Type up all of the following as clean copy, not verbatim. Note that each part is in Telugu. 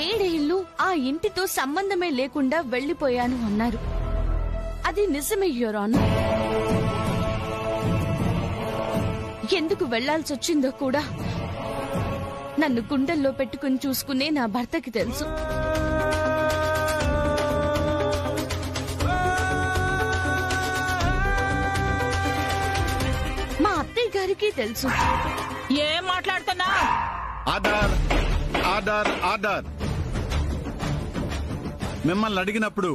ఏడేళ్లు ఆ ఇంటితో సంబంధమే లేకుండా వెళ్లిపోయాను అన్నారు. అది నిజమే యువర్ ఆనర్. ఎందుకు వెళ్లాల్సొచ్చిందో కూడా నన్ను గుండెల్లో పెట్టుకుని చూసుకునే నా భర్తకి తెలుసు. మా అత్తయ్య గారికి తెలుసు. ఏం మాట్లాడుతున్నా? Order order order. మిమ్మల్ని అడిగినప్పుడు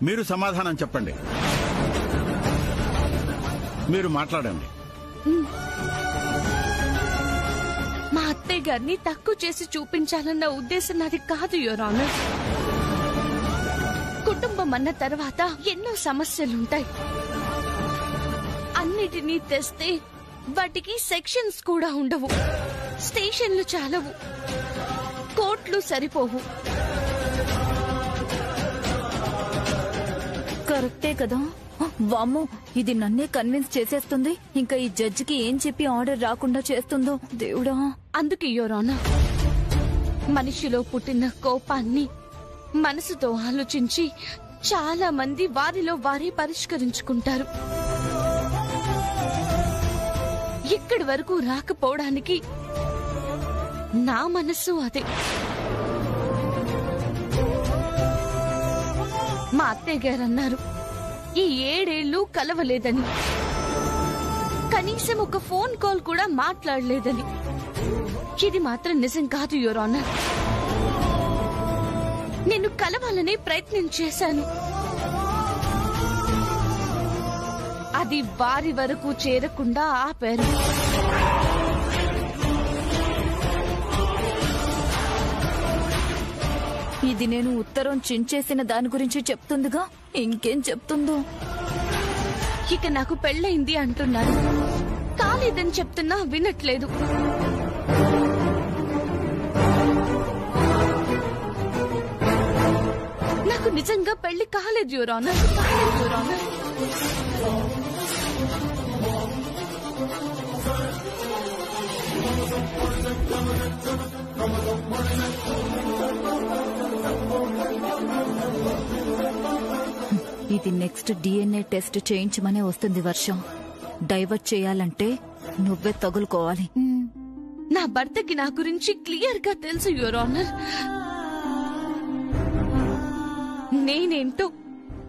మీరు సమాధానం చెప్పండి. మీరు మాట్లాడండి. మా అత్తయ్య గారిని తక్కువ చేసి చూపించాలన్న ఉద్దేశం నాది కాదు యువర్ ఆనర్. కుటుంబం అన్న తర్వాత ఎన్నో సమస్యలుంటాయి. అన్నిటినీ తెస్తే వాటికి సెక్షన్స్ కూడా ఉండవు, స్టేషన్లు చాలవు, కోర్టులు సరిపోవు. కరెక్టే కదా. వామ్మో, ఇది నన్నే కన్విన్స్ చేసేస్తుంది. ఇంకా ఈ జడ్జికి ఏం చెప్పి ఆర్డర్ రాకుండా చేస్తుందో దేవుడా. అందుకే యువర్ ఆనర్, మనిషిలో పుట్టిన కోపాన్ని మనసుతో ఆలోచించి చాలా మంది వారిలో వారే పరిష్కరించుకుంటారు. ఇక్కడి వరకు రాకపోవడానికి నా మనసు అదే. మా అత్తయ్య గారు అన్నారు ఈ 7 ఏళ్లు కలవలేదని, కనీసం ఒక ఫోన్ కాల్ కూడా మాట్లాడలేదని. ఇది మాత్రం నిజం కాదు యువర్ ఆనర్. నేను కలవాలనే ప్రయత్నం చేశాను. అది వారి వరకు చేరకుండా ఆపారు. ఇది నేను ఉత్తరం చించేసిన దాని గురించి చెప్తుందిగా, ఇంకేం చెప్తుందో. ఇక నాకు పెళ్ళయింది అంటున్నారు, కాలేదని చెప్తున్నా వినట్లేదు. నాకు నిజంగా పెళ్లి కాలేదు యువర్ ఆనర్. ఇది నెక్స్ట్ DNA టెస్ట్ చేయించమనే వస్తుంది వర్షం. డైవర్ట్ చేయాలంటే నువ్వే తగులుకోవాలి. నా భర్తకి నా గురించి క్లియర్ గా తెలుసు యువర్ ఆనర్. నేనేంటో,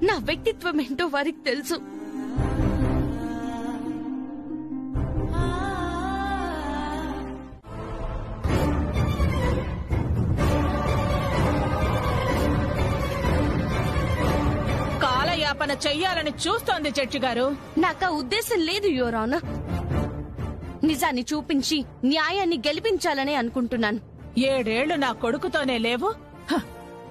నా వ్యక్తిత్వం ఏంటో వారికి తెలుసు. కాలయాపన చెయ్యాలని చూస్తోంది జడ్జి గారు. నాకు ఉద్దేశం లేదు యువర్ ఆనర్. నిజాన్ని చూపించి న్యాయాన్ని గెలిపించాలనే అనుకుంటున్నాను. 7 ఏళ్లు నా కొడుకుతోనే లేవు.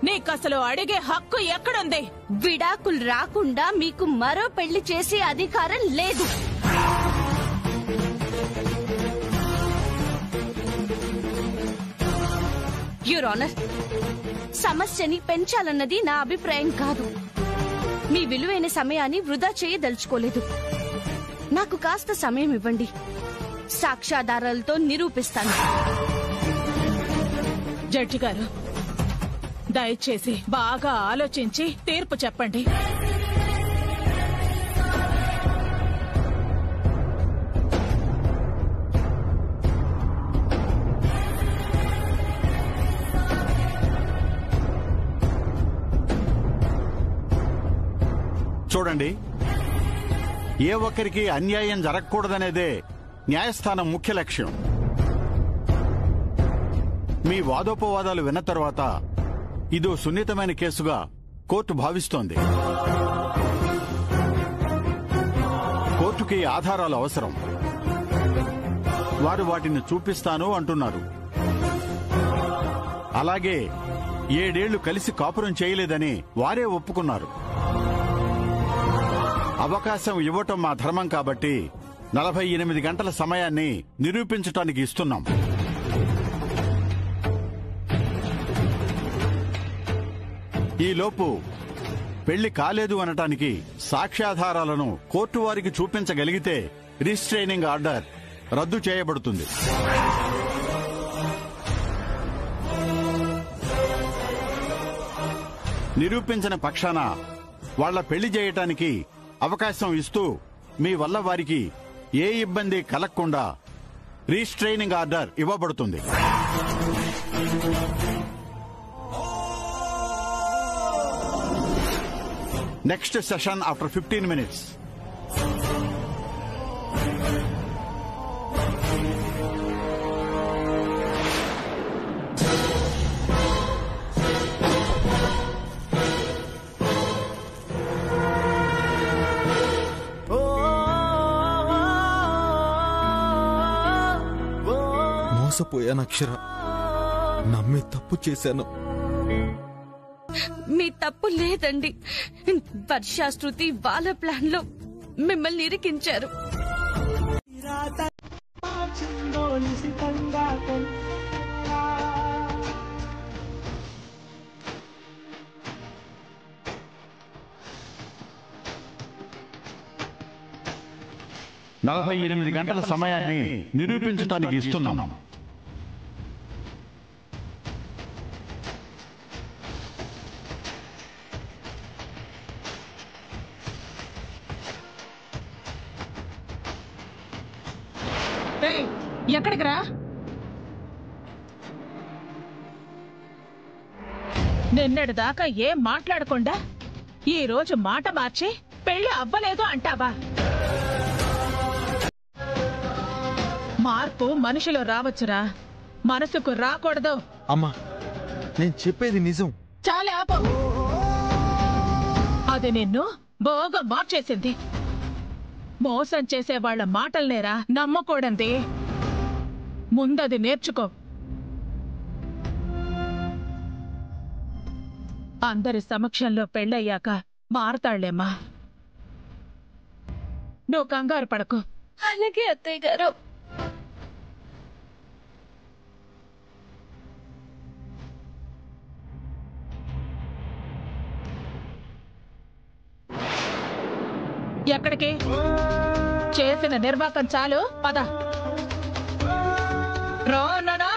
నీకసలు అడిగే హక్కు ఎక్కడుంది? విడాకులు రాకుండా మీకు మరో పెళ్లి చేసే అధికారం లేదు. యువర్ ఆనర్, సమస్యని పెంచాలన్నది నా అభిప్రాయం కాదు. మీ విలువైన సమయాన్ని వృధా చేయదలుచుకోలేదు. నాకు కాస్త సమయం ఇవ్వండి, సాక్ష్యాధారాలతో నిరూపిస్తాను. జడ్జి గారు, దయచేసి బాగా ఆలోచించి తీర్పు చెప్పండి. చూడండి, ఏ ఒక్కరికి అన్యాయం జరగకూడదనేదే న్యాయస్థానం ముఖ్య లక్ష్యం. మీ వాదోపవాదాలు విన్న తర్వాత ఇదో సున్నితమైన కేసుగా కోర్టు భావిస్తోంది. కోర్టుకి ఆధారాలు అవసరం. వారు వాటిని చూపిస్తాను అంటున్నారు. అలాగే 7 ఏళ్లు కలిసి కాపురం చేయలేదని వారే ఒప్పుకున్నారు. అవకాశం ఇవ్వటం మా ధర్మం కాబట్టి 48 గంటల సమయాన్ని నిరూపించటానికి ఇస్తున్నాం. ఈలోపు పెళ్లి కాలేదు అనటానికి సాక్ష్యాధారాలను కోర్టు వారికి చూపించగలిగితే రిస్ట్రైనింగ్ ఆర్డర్ రద్దు చేయబడుతుంది. నిరూపించిన పక్షాన వాళ్ల పెళ్లి చేయటానికి అవకాశం ఇస్తూ మీ వల్ల వారికి ఏ ఇబ్బంది కలగకుండా రీస్ట్రైనింగ్ ఆర్డర్ ఇవ్వబడుతుంది. Next session after 15 minutes. మోసపోయాను అక్షర, నమ్మి తప్పు చేశాను. మీ తప్పు లేదండి. వర్ష, శృతి వాళ్ళ ప్లాన్ లో మిమ్మల్ని ఇరికించారు. నలభై 8 గంటల సమయాన్ని నిరూపించడానికి ఇస్తున్నాం. ఎక్కడికి రా? నిన్నటి దాకా ఏం మాట్లాడకుండా ఈ రోజు మాట మార్చి పెళ్లి అవ్వలేదు అంటావా? మార్పు మనిషిలో రావచ్చురా, మనసుకు రాకూడదు. అమ్మా, నేను చెప్పేది నిజం. చాలా ఆపు. అది నిన్ను బాగా మార్చేసింది. మోసం చేసే వాళ్ళ మాటల్నేరా నమ్మకూడంది. ముందది నేర్చుకో. అందరి సమక్షంలో పెళ్ళయ్యాక మారతాళ్లేమ్మా. నువ్వు కంగారు పడకు. అలాగే అత్తయ్య గారు. ఎక్కడికి? చేసిన నిర్వాకం చాలు, పద. రానా?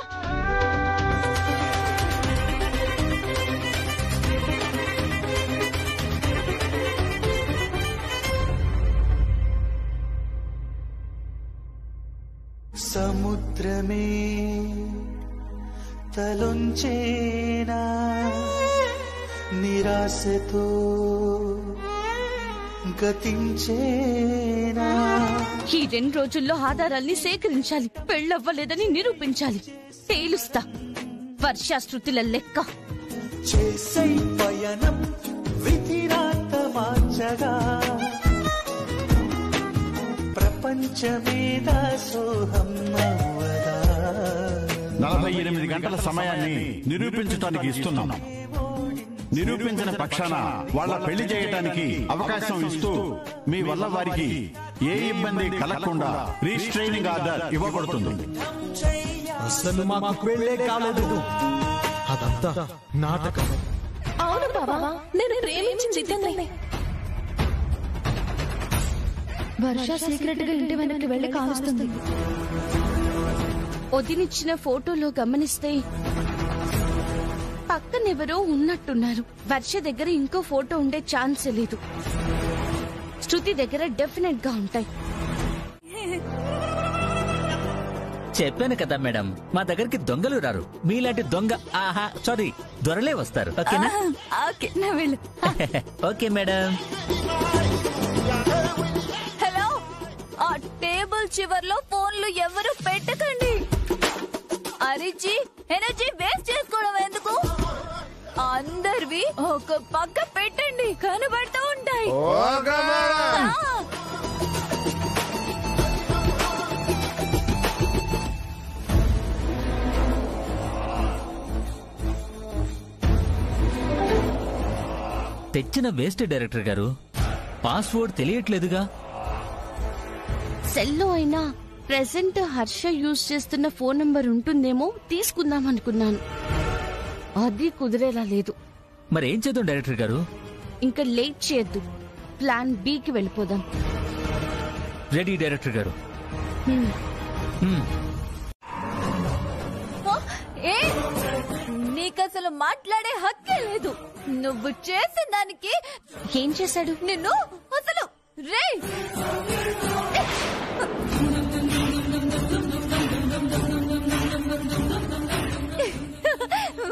సముద్రమే తలొంచేనా నిరాశతో గతించేనా? ఈ 2 రోజుల్లో ఆధారాల్ని సేకరించాలి. పెళ్ళవ్వలేదని నిరూపించాలి. తేలుస్తా వర్ష, శృతుల లెక్క. చేసే పయనం విధిరాత మార్చగా ప్రపంచమేదా సోహం అవ్వదా? 48 గంటల సమయాన్ని నిరూపించడానికి ఇస్తున్నాం. నిరూపించిన పక్షాన వాళ్ల పెళ్లి చేయటానికి అవకాశం ఇస్తూ మీ వల్ల వారికి ఏ ఇబ్బంది కలగకుండా రీస్ట్రైనింగ్ ఆర్డర్ ఇవ్వబడుతుంది. అసలు మాకు పెళ్ళే కాలేదు, అదంతా నాటకం. అవును బాబా, నేను ప్రేమించింది ఇతన్నే. వర్ష సీక్రెట్ గా ఇంటి వెనక్కి వెళ్లి కాలుస్తుంది. వదినిచ్చిన ఫోటోలో గమనిస్తే పక్కనెవరో ఉన్నట్టున్నారు. వర్ష దగ్గర ఇంకో ఫోటో ఉండే ఛాన్స్ లేదు. శృతి దగ్గర డెఫినెట్ గా ఉంటాయి. చెప్పాను కదా మేడం, మా దగ్గరికి దొంగలు రారు. మీలాంటి దొంగ సారీ దొరలే వస్తారు. ఓకేనా? ఓకే, నా వెళ్ళు. Okay madam. హలో, ఆ టేబుల్ చివర్లో ఫోన్లు ఎవరు పెట్టకండి. అరిచి ఎనర్జీ వేస్ట్ చేసుకోవడం ఎందుకు? అందరివి ఒక పక్క పెట్టండి, కనబడుతూ ఉంటాయి. తెచ్చిన వేస్ట్ డైరెక్టర్ గారు, పాస్వర్డ్ తెలియట్లేదుగా. సెల్లో అయినా ప్రెసెంట్ హర్ష యూజ్ చేస్తున్న ఫోన్ నంబర్ ఉంటుందేమో తీసుకుందాం అనుకున్నాను. అది కుదిరేలా లేదు. మరేం చేద్దాం డైరెక్టర్ గారు? ఇంకా లేట్ చేయొద్దు. ప్లాన్ బికి వెళ్ళిపోదాం. రెడీ డైరెక్టర్ గారు. నీకసలు మాట్లాడే హక్కే లేదు. నువ్వు చేసిన దానికి ఏం చేశాడు? నిన్ను అసలు రే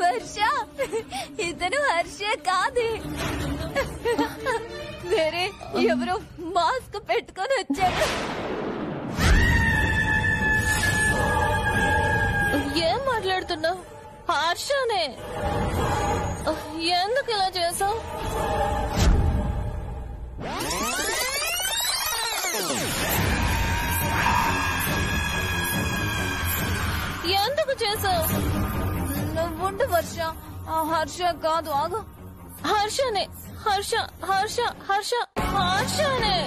వర్ష, ఇతను హర్షే కాదే, వేరే ఎవరో మాస్క్ పెట్టుకొని వచ్చాడు. ఏం మాట్లాడుతున్నావు? హర్షనే. ఎందుకు ఇలా చేసావు? ఎందుకు చేసావు? నువ్వుండు వర్ష. హర్ష కాదు, ఆగు. హర్షనే. హర్ష హర్ష హర్ష హర్షనే.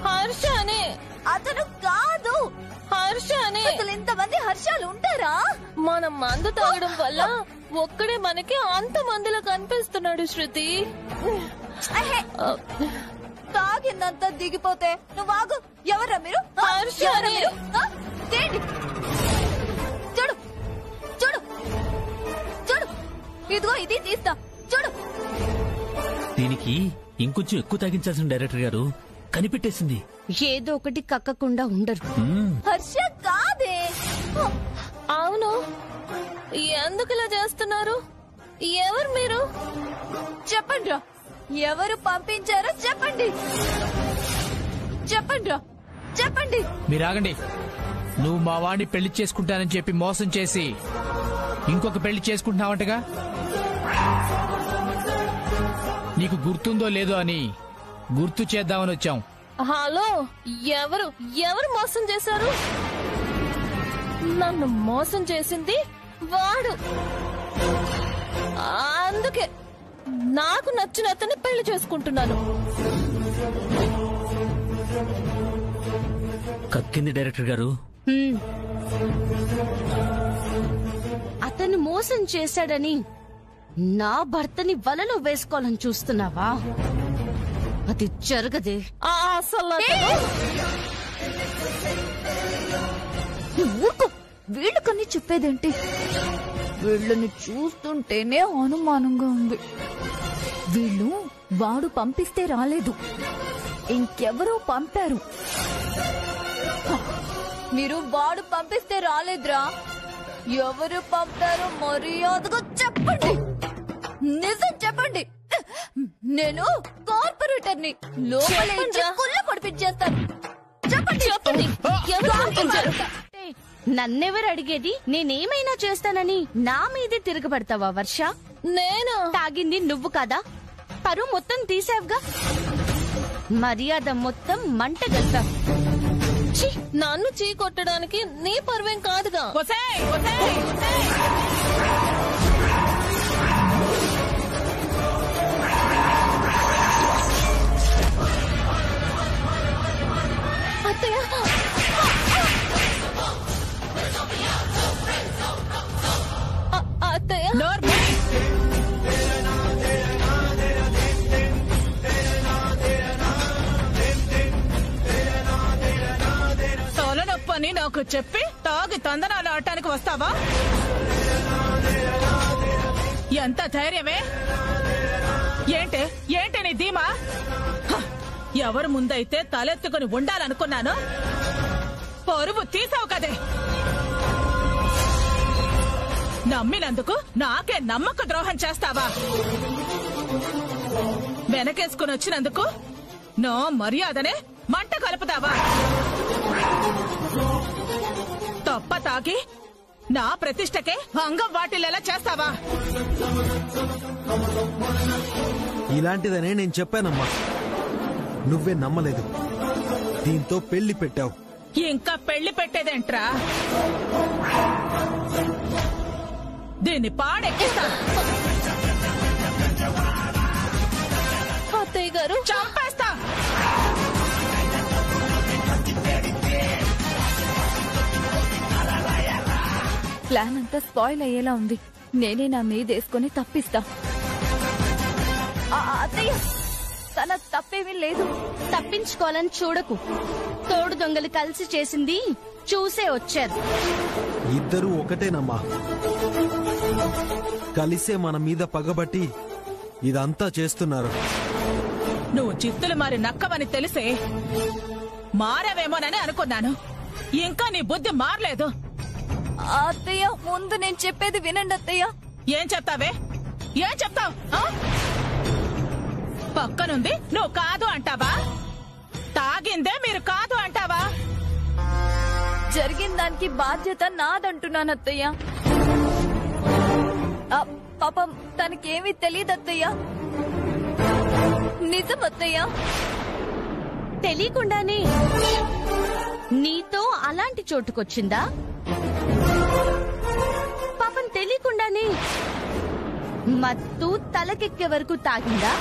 హర్షనే. అతను కాదు, హర్షనే. అసలు ఇంతమంది హర్షాలు ఉంటారా? మనం మందు తాగడం వల్ల ఒక్కడే మనకి అంత మందిలో కనిపిస్తున్నాడు శృతి. తాగిందంతా దిగిపోతే నువ్వు ఆగు. ఎవరా మీరు? హర్షనే. చూడు చూడు చూడు, ఇదిగో ఇది తీస్తా, చూడు. దీనికి ఇంకొంచెం ఎక్కువ తాగించాల్సిన డైరెక్టర్ గారు. కనిపెట్టేసింది. ఏదో ఒకటి కక్కకుండా ఉండరు. హర్ష కాదే. అవును, ఎందుకు ఇలా చేస్తున్నారు? ఎవరు మీరు? చెప్పండి రా, ఎవరు పంపించారో చెప్పండి. చెప్పండి రా, చెప్పండి. మీరు ఆగండి. నువ్వు మా వాడిని పెళ్లి చేసుకుంటానని చెప్పి మోసం చేసి ఇంకొక పెళ్లి చేసుకుంటున్నావంటగా. నీకు గుర్తుందో లేదో అని గుర్తు చేద్దామని వచ్చాం. హలో, ఎవరు ఎవరు మోసం చేశారు? నన్ను మోసం చేసింది వాడు. అందుకే నాకు నచ్చిన అతన్ని పెళ్లి చేసుకుంటున్నాను. కక్కింది డైరెక్టర్ గారు. అతను మోసం చేశాడని నా భర్తని వలలో వేసుకోవాలని చూస్తున్నావా? అది జరగదే. అసలు వీళ్ళు కన్నీ చెప్పేదేంటి? వీళ్ళని చూస్తుంటేనే అనుమానంగా ఉంది. వీళ్ళు వాడు పంపిస్తే రాలేదు, ఇంకెవరో పంపారు. మీరు వాడు పంపిస్తే రాలేదురా, ఎవరు పంపారో మర్యాదగా చెప్పండి. నిజం చెప్పండి. నేను కార్పొరేటర్ని, లోపల కుళ్ళు పొడిపించేస్తాను. చెప్పండి చెప్పండి, ఎవరు పంపించారు? నన్నెవరు అడిగేది? నేనేమైనా చేస్తానని నా మీదే తిరగబడతావా వర్ష? నేను తాగింది నువ్వు కదా, పరువు మొత్తం తీసావుగా, మర్యాద మొత్తం మంట గల్తా. నన్ను చీ కొట్టడానికి నీ పరువేం కాదుగా. అత్తయ్య, అత్తయ్య, తలనొప్పని నాకు చెప్పి తాగి తందనాలు ఆడటానికి వస్తావా? ఎంత ధైర్యమే? ఏంటే ఏంటే నీ ధీమా? ఎవరు ముందైతే తలెత్తుకుని ఉండాలనుకున్నాను, పరువు తీసావు కదే. నమ్మినందుకు నాకే నమ్మక ద్రోహం చేస్తావా? వెనకేసుకుని వచ్చినందుకు నా మర్యాదనే మంట కలుపుతావా? తప్ప తాగి నా ప్రతిష్టకే భంగం వాటిల్లేలా చేస్తావా? ఇలాంటిదనే నేను చెప్పానమ్మా, నువ్వే నమ్మలేదు. దీంతో పెళ్లి పెట్టావు. ఇంకా పెళ్లి పెట్టేదేంట్రా? దీన్ని పాడెక్కిస్తా. అత్తయ్య గారు, చంపేస్తా. ప్లాన్ అంతా స్పాయిల్ అయ్యేలా ఉంది. నేనే నా మీదేసుకుని తప్పిస్తా. అత్తయ్య, తన తప్పేమీ లేదు. తప్పించుకోవాలని చూడకు. తోడు దొంగలు కలిసి చేసింది చూసే వచ్చారు. ఇద్దరూ ఒకటేనమ్మా. కలిసే మన మీద పగబట్టి ఇదంతా చేస్తున్నారు. నువ్వు చిత్తులు మారి నక్కవని తెలిసే మారావేమోనని అనుకున్నాను. ఇంకా నీ బుద్ధి మారలేదు. అత్తయ్య, ముందు నేను చెప్పేది వినండి అత్తయ్య. ఏం చెప్తావే? ఏం చెప్తావు? పక్కనుంది నువ్వు కాదు అంటావా? తాగిందే మీరు కాదు అంటావా? జరిగిన దానికి బాధ్యత నాదంటున్నాను అత్తయ్య. పాపం తనకేమీ తెలియదు అత్తయ్య. నిజం అత్తయ్య. తెలియకుండానే నీతో అలాంటి చోటుకొచ్చిందా? పాపం తెలియకుండానే మత్తు తలకెక్కే వరకు తాగిందా?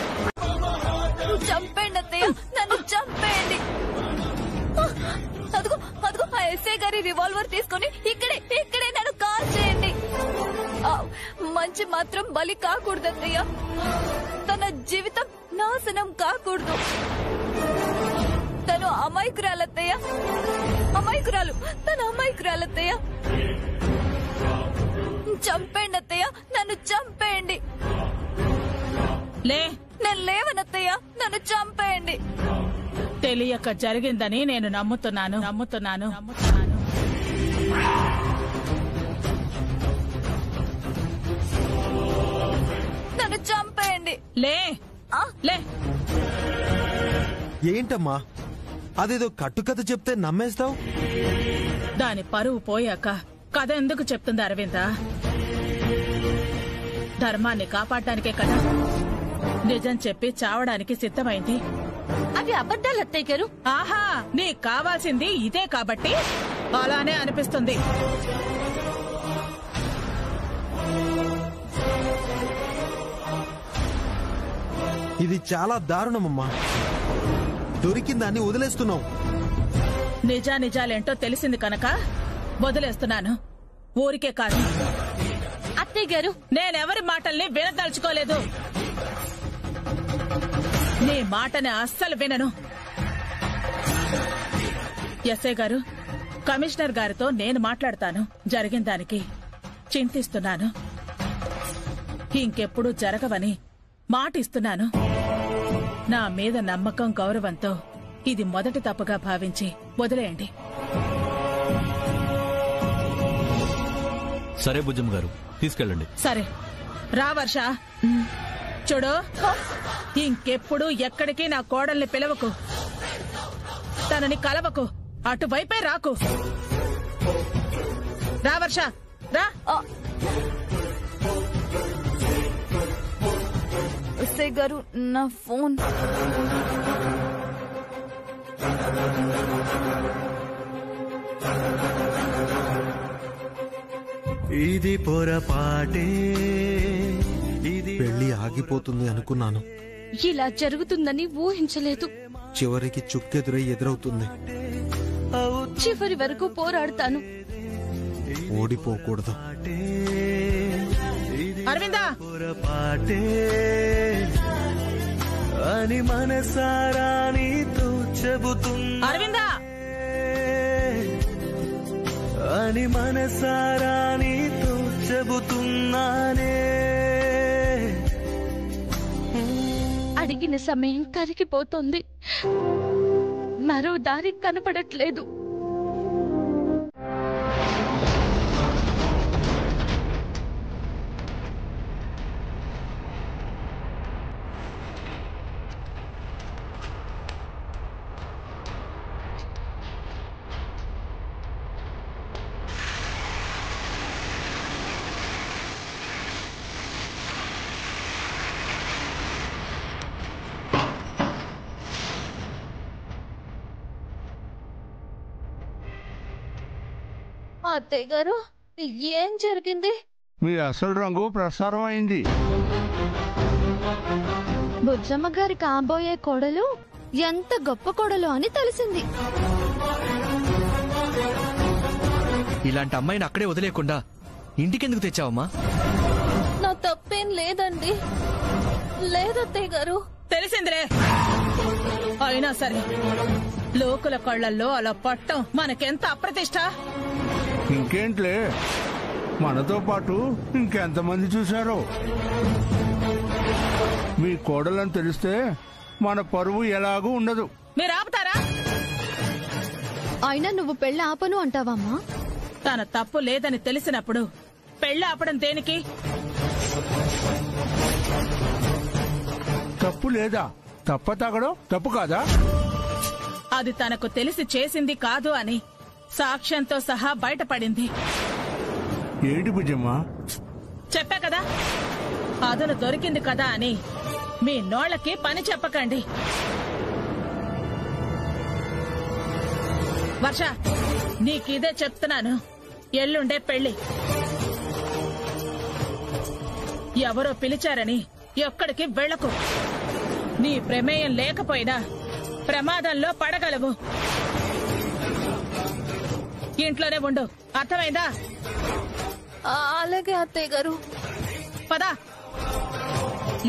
చంపేయండి అత్తయ్య, నన్ను చంపేయండి. అదిగో అదిగో ఆ ఎస్ఐ గారి రివాల్వర్ తీసుకొని ఇక్కడే నన్ను కాల్ చేయండి. మంచి మాత్రం బలి కాకూడదు అత్తయ్య. తన జీవితం నాశనం కాకూడదు. తను అమాయకురాలత్తయ్య, అమాయకురాలు. తన అమాయకురాలత్తయ్య. చంపేయండి అత్తయ్య, నన్ను చంపేయండి. లే, నేను లేవనత్తయ్య, నన్ను చంపేయండి. తెలియక జరిగిందని నేను నమ్ముతున్నాను. నన్ను చంపేయండి. లే లే. ఏంటమ్మా అదేదో కట్టుకథ చెప్తే నమ్మేస్తావు? దాని పరువు పోయాక కథ ఎందుకు చెప్తుంది అరవింద? ధర్మాన్ని కాపాడటానికే కదా నిజం చెప్పి చావడానికి సిద్ధమైంది. అవి అబద్ధాలు అత్తయ్య గారు. ఆహా, నీకు కావాల్సింది ఇదే కాబట్టి అలానే అనిపిస్తుంది. ఇది చాలా దారుణమమ్మా. దొరికిందాన్ని వదిలేస్తున్నావు. నిజాలేంటో తెలిసింది కనుక వదిలేస్తున్నాను. ఊరికే కాదు. అత్తయ్య గారు, నేనెవరి మాటల్ని వినదలుచుకోలేదు. నీ మాటని అస్సలు వినను. ఎస్ఐ గారు, కమిషనర్ గారితో నేను మాట్లాడతాను. జరిగిన దానికి చింతిస్తున్నాను. ఇంకెప్పుడు జరగవని మాటిస్తున్నాను. నా మీద నమ్మకం, గౌరవంతో ఇది మొదటి తప్పుగా భావించి వదిలేయండి. సరే బుజ్జమ్మ గారు, తీసుకెళ్ళండి. సరే రా వర్ష. చూడు, ఇంకెప్పుడు ఎక్కడికి నా కోడల్ని పిలవకు, తనని కలవకు, అటువైపే రాకు. రా వర్ష, రా. ఎస్ఐ గారు, నా ఫోన్. ఇది పొరపాటే, ఇది పెళ్లి ఆగిపోతుంది అనుకున్నాను. ఇలా జరుగుతుందని ఊహించలేదు. చివరికి చుక్కెదురై ఎదురవుతుంది. చివరి వరకు పోరాడతాను. ఓడిపోకూడదు. అరవిందా, పొరపాటే అని మనసారా నీతో చెబుతున్నా. అరవిందా, అని మనసారా నీతో చెబుతున్నానే. అడిగిన సమయం కరిగిపోతుంది. మరో దారి కనపడట్లేదు. అత్తయ్య గారు, ఏం జరిగింది? మీ అసలు రంగు ప్రసారం అయింది. బుజ్జమ్మ గారి కాబోయే కోడలు ఎంత గొప్ప కోడలు అని తెలిసింది. ఇలాంటి అమ్మాయిని అక్కడే వదిలేకుండా ఇంటికెందుకు తెచ్చావమ్మా? నా తప్పేం లేదండి. లేదత్తయ్య గారు. తెలిసిందిలే. అయినా సరే లోకుల కళ్ళల్లో అలా పట్టం మనకెంత అప్రతిష్ట. ఇంకేంట్లే, మనతో పాటు ఇంకెంతమంది చూశారో. మీ కోడలని తెలిస్తే మన పరువు ఎలాగూ ఉండదు. మీరు ఆపుతారా? అయినా నువ్వు పెళ్లి ఆపను అంటావమ్మా? తన తప్పు లేదని తెలిసినప్పుడు పెళ్లి ఆపడం దేనికి? తప్పు లేదా? తప్ప తాగడం తప్పు కాదా? అది తనకు తెలిసి చేసింది కాదు అని సాక్ష్యంతో సహా బయటపడింది. ఏంటి బుజ్జమ్మా? చెప్పా కదా, అదను దొరికింది కదా అని మీ నోళ్లకి పని చెప్పకండి. వర్ష, నీకిదే చెప్తున్నాను, ఎల్లుండే పెళ్లి. ఎవరో పిలిచారని ఎక్కడికి వెళ్లకు. నీ ప్రమేయం లేకపోయినా ప్రమాదంలో పడగలవు. ఇంట్లోనే ఉండు, అర్థమైందా? అలాగే అత్తయ్య గారు. పదా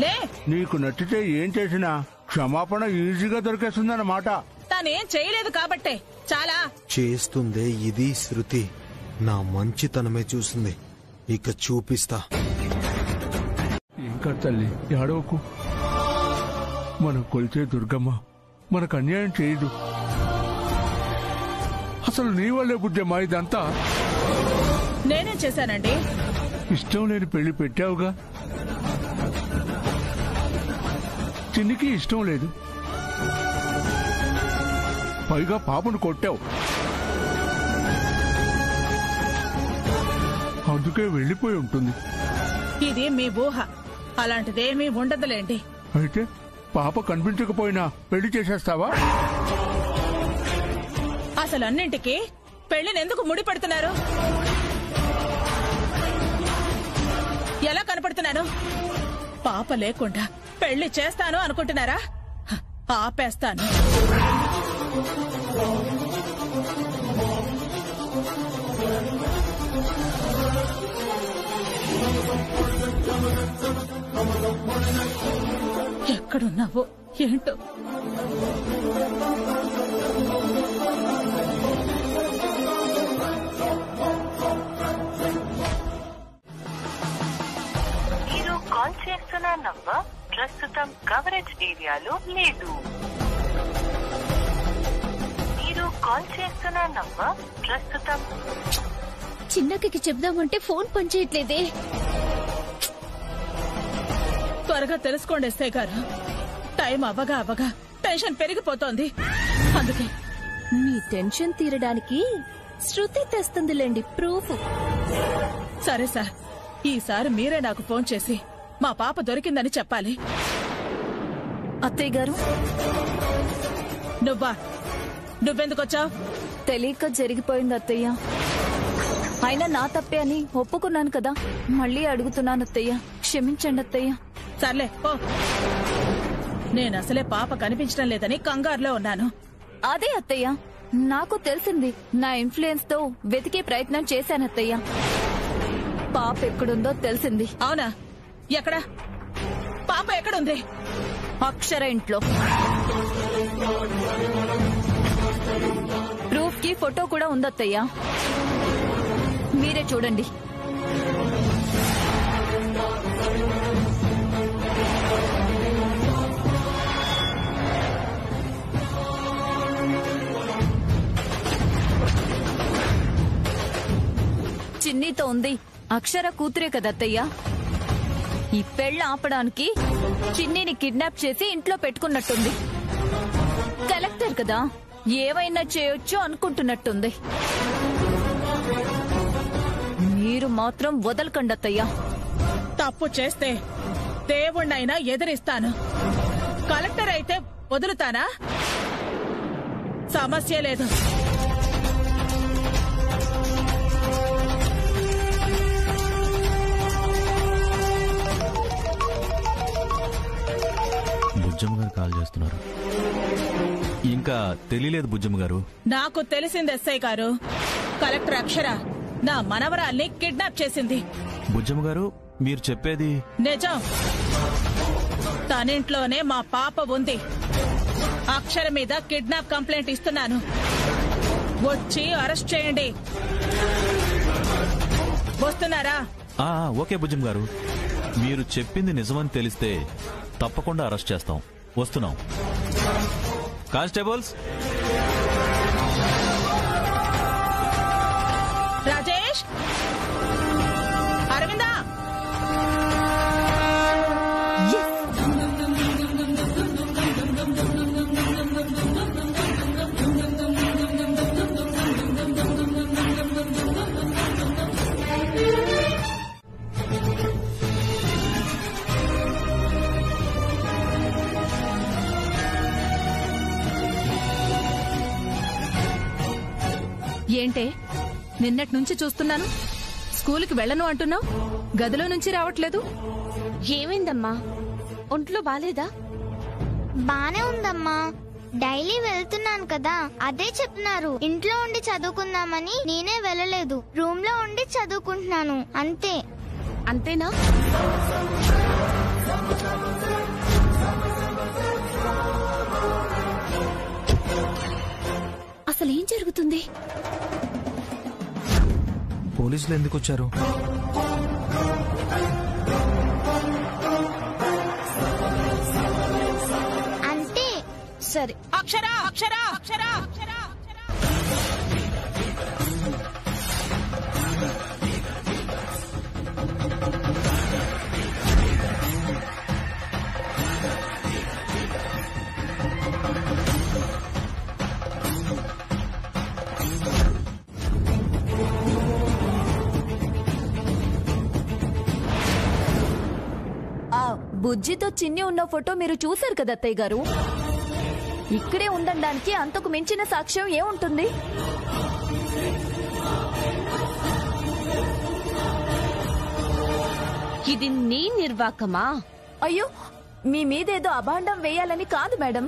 లే. నీకు నచ్చితే ఏం చేసినా క్షమాపణ ఈజీగా దొరికేస్తుందన్నమాట. తానేం చేయలేదు కాబట్టే చాలా చేస్తుందే ఇది. శృతి నా మంచితనమే చూసింది, ఇక చూపిస్తా. ఇంకా తల్లి ఏడవకు. మనం కొలిచే దుర్గమ్మ మనకు అన్యాయం చేయదు. అసలు నీ వల్లే బుజ్జమ్మా ఇదంతా. నేనేం చేశానండి? ఇష్టం లేని పెళ్లి పెట్టావుగా. చిన్నికి ఇష్టం లేదు, పైగా పాపను కొట్టావు. అందుకే వెళ్లిపోయి ఉంటుంది. ఇది మీ ఊహ, అలాంటిదేమీ ఉండదులేండి. అయితే పాప కనిపించకపోయినా పెళ్లి చేసేస్తావా? అసలు అన్నింటికి పెళ్లినెందుకు ముడి పెడుతున్నారు? ఎలా కనపడుతున్నాను? పాప లేకుండా పెళ్లి చేస్తాను అనుకుంటున్నారా? ఆపేస్తాను. ఎక్కడున్నావో ఏంటో. మీరు కాల్ చేస్తున్న నంబర్ ప్రస్తుతం కవరేజ్ ఏరియాలో లేదు. మీరు కాల్ చేస్తున్న నంబర్ ప్రస్తుతం. చిన్నకి చెప్దామంటే ఫోన్ పనిచేయట్లేదే. త్వరగా తెలుసుకోండి ఎస్ఐ గారు, టైం అవ్వగా అవ్వగా టెన్షన్ పెరిగిపోతోంది. అందుకే మీ టెన్షన్ తీరడానికి శృతి తెస్తుందిలేండి ప్రూఫ్. సరే సార్, ఈసారి మీరే నాకు ఫోన్ చేసి మా పాప దొరికిందని చెప్పాలి. అత్తయ్య గారు, నువ్వెందుకొచ్చావు? తెలియక జరిగిపోయింది అత్తయ్య. అయినా నా తప్పే అని ఒప్పుకున్నాను కదా, మళ్ళీ అడుగుతున్నాను అత్తయ్య, క్షమించండి అత్తయ్య. సర్లే ఓ. నేనసలే పాప కనిపించడం లేదని కంగారులో ఉన్నాను. అదే అత్తయ్య, నాకు తెలిసింది. నా ఇన్ఫ్లుయెన్స్ తో వెతికే ప్రయత్నం చేశాను అత్తయ్య. పాప ఎక్కడుందో తెలిసింది. అవునా? ఎక్కడ? పాప ఎక్కడుంది? అక్షర ఇంట్లో. ప్రూఫ్ కి ఫోటో కూడా ఉందత్తయ్య, మీరే చూడండి. చిన్నీతో ఉంది. అక్షర కూతురే కదత్తయ్య. ఈ పెళ్లి ఆపడానికి చిన్నీని కిడ్నాప్ చేసి ఇంట్లో పెట్టుకున్నట్టుంది. కలెక్టర్ కదా, ఏవైనా చేయొచ్చు అనుకుంటున్నట్టుంది. మీరు మాత్రం వదలకండి అత్తయ్య. తప్పు చేస్తే దేవుణ్ణైనా ఎదిరిస్తాను. కలెక్టర్ అయితే వదులుతానా? సమస్య లేదు. బుజ్జమ్మ గారు కాల్ చేస్తున్నారు. ఇంకా తెలియలేదు బుజ్జమ్మ గారు. నాకు తెలిసింది ఎస్ఐ గారు, కలెక్టర్ అక్షర నా మనవరాల్ని కిడ్నాప్ చేసింది. బుజ్జమ్మ గారు, మీరు చెప్పేది నిజం. తనింట్లోనే మా పాప ఉంది. అక్షర మీద కిడ్నాప్ కంప్లైంట్ ఇస్తున్నాను. వచ్చి అరెస్ట్ చేయండి. వస్తున్నారా? ఓకే భుజం గారు, మీరు చెప్పింది నిజమని తెలిస్తే తప్పకుండా అరెస్ట్ చేస్తాం. వస్తున్నాం. కానిస్టేబుల్స్, రాజేష్, అరవిందా, ఏంటే నిన్నటి నుంచి చూస్తున్నాను. స్కూలుకి వెళ్ళను అంటున్నావు, గదిలో నుంచి రావట్లేదు. ఏమైందమ్మా? ఒంట్లో బాలేదా? బానే ఉందమ్మా. డైలీ వెళ్తున్నాను కదా, అదే చెప్తున్నారు. ఇంట్లో ఉండి చదువుకుందామని నేనే వెళ్ళలేదు. రూమ్ లో ఉండి చదువుకుంటున్నాను అంతే. అంతేనా? అసలేం జరుగుతుంది? పోలీసులు ఎందుకు వచ్చారు? అంతే. సరే. అక్షరా, అక్షరా, అక్షరా, అక్షరా. బుజ్జితో చిన్ని ఉన్న ఫోటో మీరు చూశారు కదా అత్తయ్య గారు. ఇక్కడే ఉండడానికి అంతకు మించిన సాక్ష్యం ఏముంటుంది? ఇది నీ నిర్వాకమా? అయ్యో, మీ మీదేదో అభాండం వేయాలని కాదు మేడం.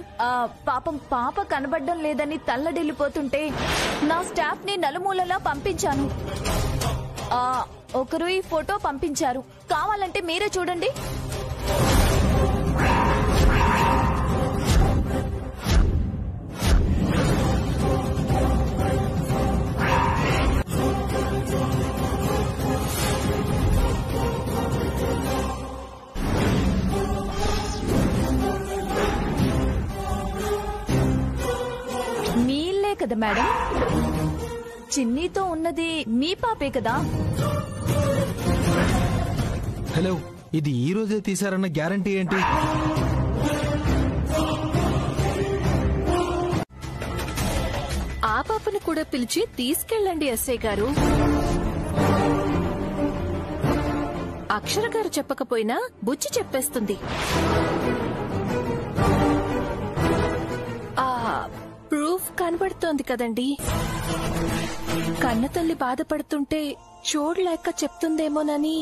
పాపం పాప కనబడ్డం లేదని తల్లడిల్లిపోతుంటే నా స్టాఫ్ ని నలుమూలలా పంపించాను. ఒకరు ఈ ఫోటో పంపించారు, కావాలంటే మీరే చూడండి. మీ ఇల్లే కదా మేడం? చిన్నీతో ఉన్నది మీ పాపే కదా? హలో, ఇది ఈ రోజే తీశారన్న గ్యారంటీ ఏంటి? ఆ పాపను కూడా పిలిచి తీసుకెళ్ళండి ఎస్ఐ గారు. అక్షర గారు చెప్పకపోయినా బుజ్జి చెప్పేస్తుంది. ప్రూఫ్ కనబడుతోంది కదండి. కన్నతల్లి బాధపడుతుంటే చూడలేక చెప్తుందేమోనని.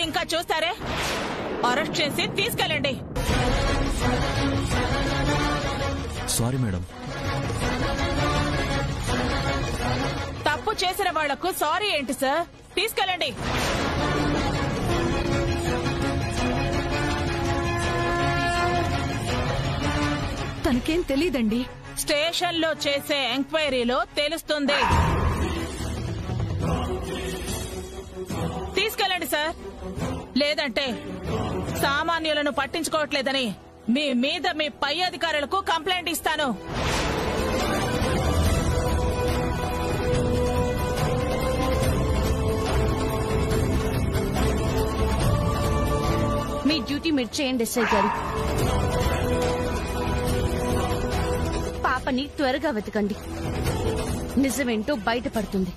ఇంకా చూస్తారే? అరెస్ట్ చేసి తీసుకెళ్ళండి. Sorry madam. తప్పు చేసిన వాళ్లకు సారీ ఏంటి సార్? తీసుకెళ్ళండి. తనకేం తెలీదండి. స్టేషన్లో చేసే ఎంక్వైరీలో తెలుస్తుంది. తీసుకెళ్ళండి సార్. లేదంటే సామాన్యులను పట్టించుకోవట్లేదని మీ మీద మీ పై అధికారులకు కంప్లైంట్ ఇస్తాను. మీ డ్యూటీ మీరు చేయండి ఎస్ఐ గారు. పాపని త్వరగా వెతకండి. నిజమేంటో బయటపడుతుంది.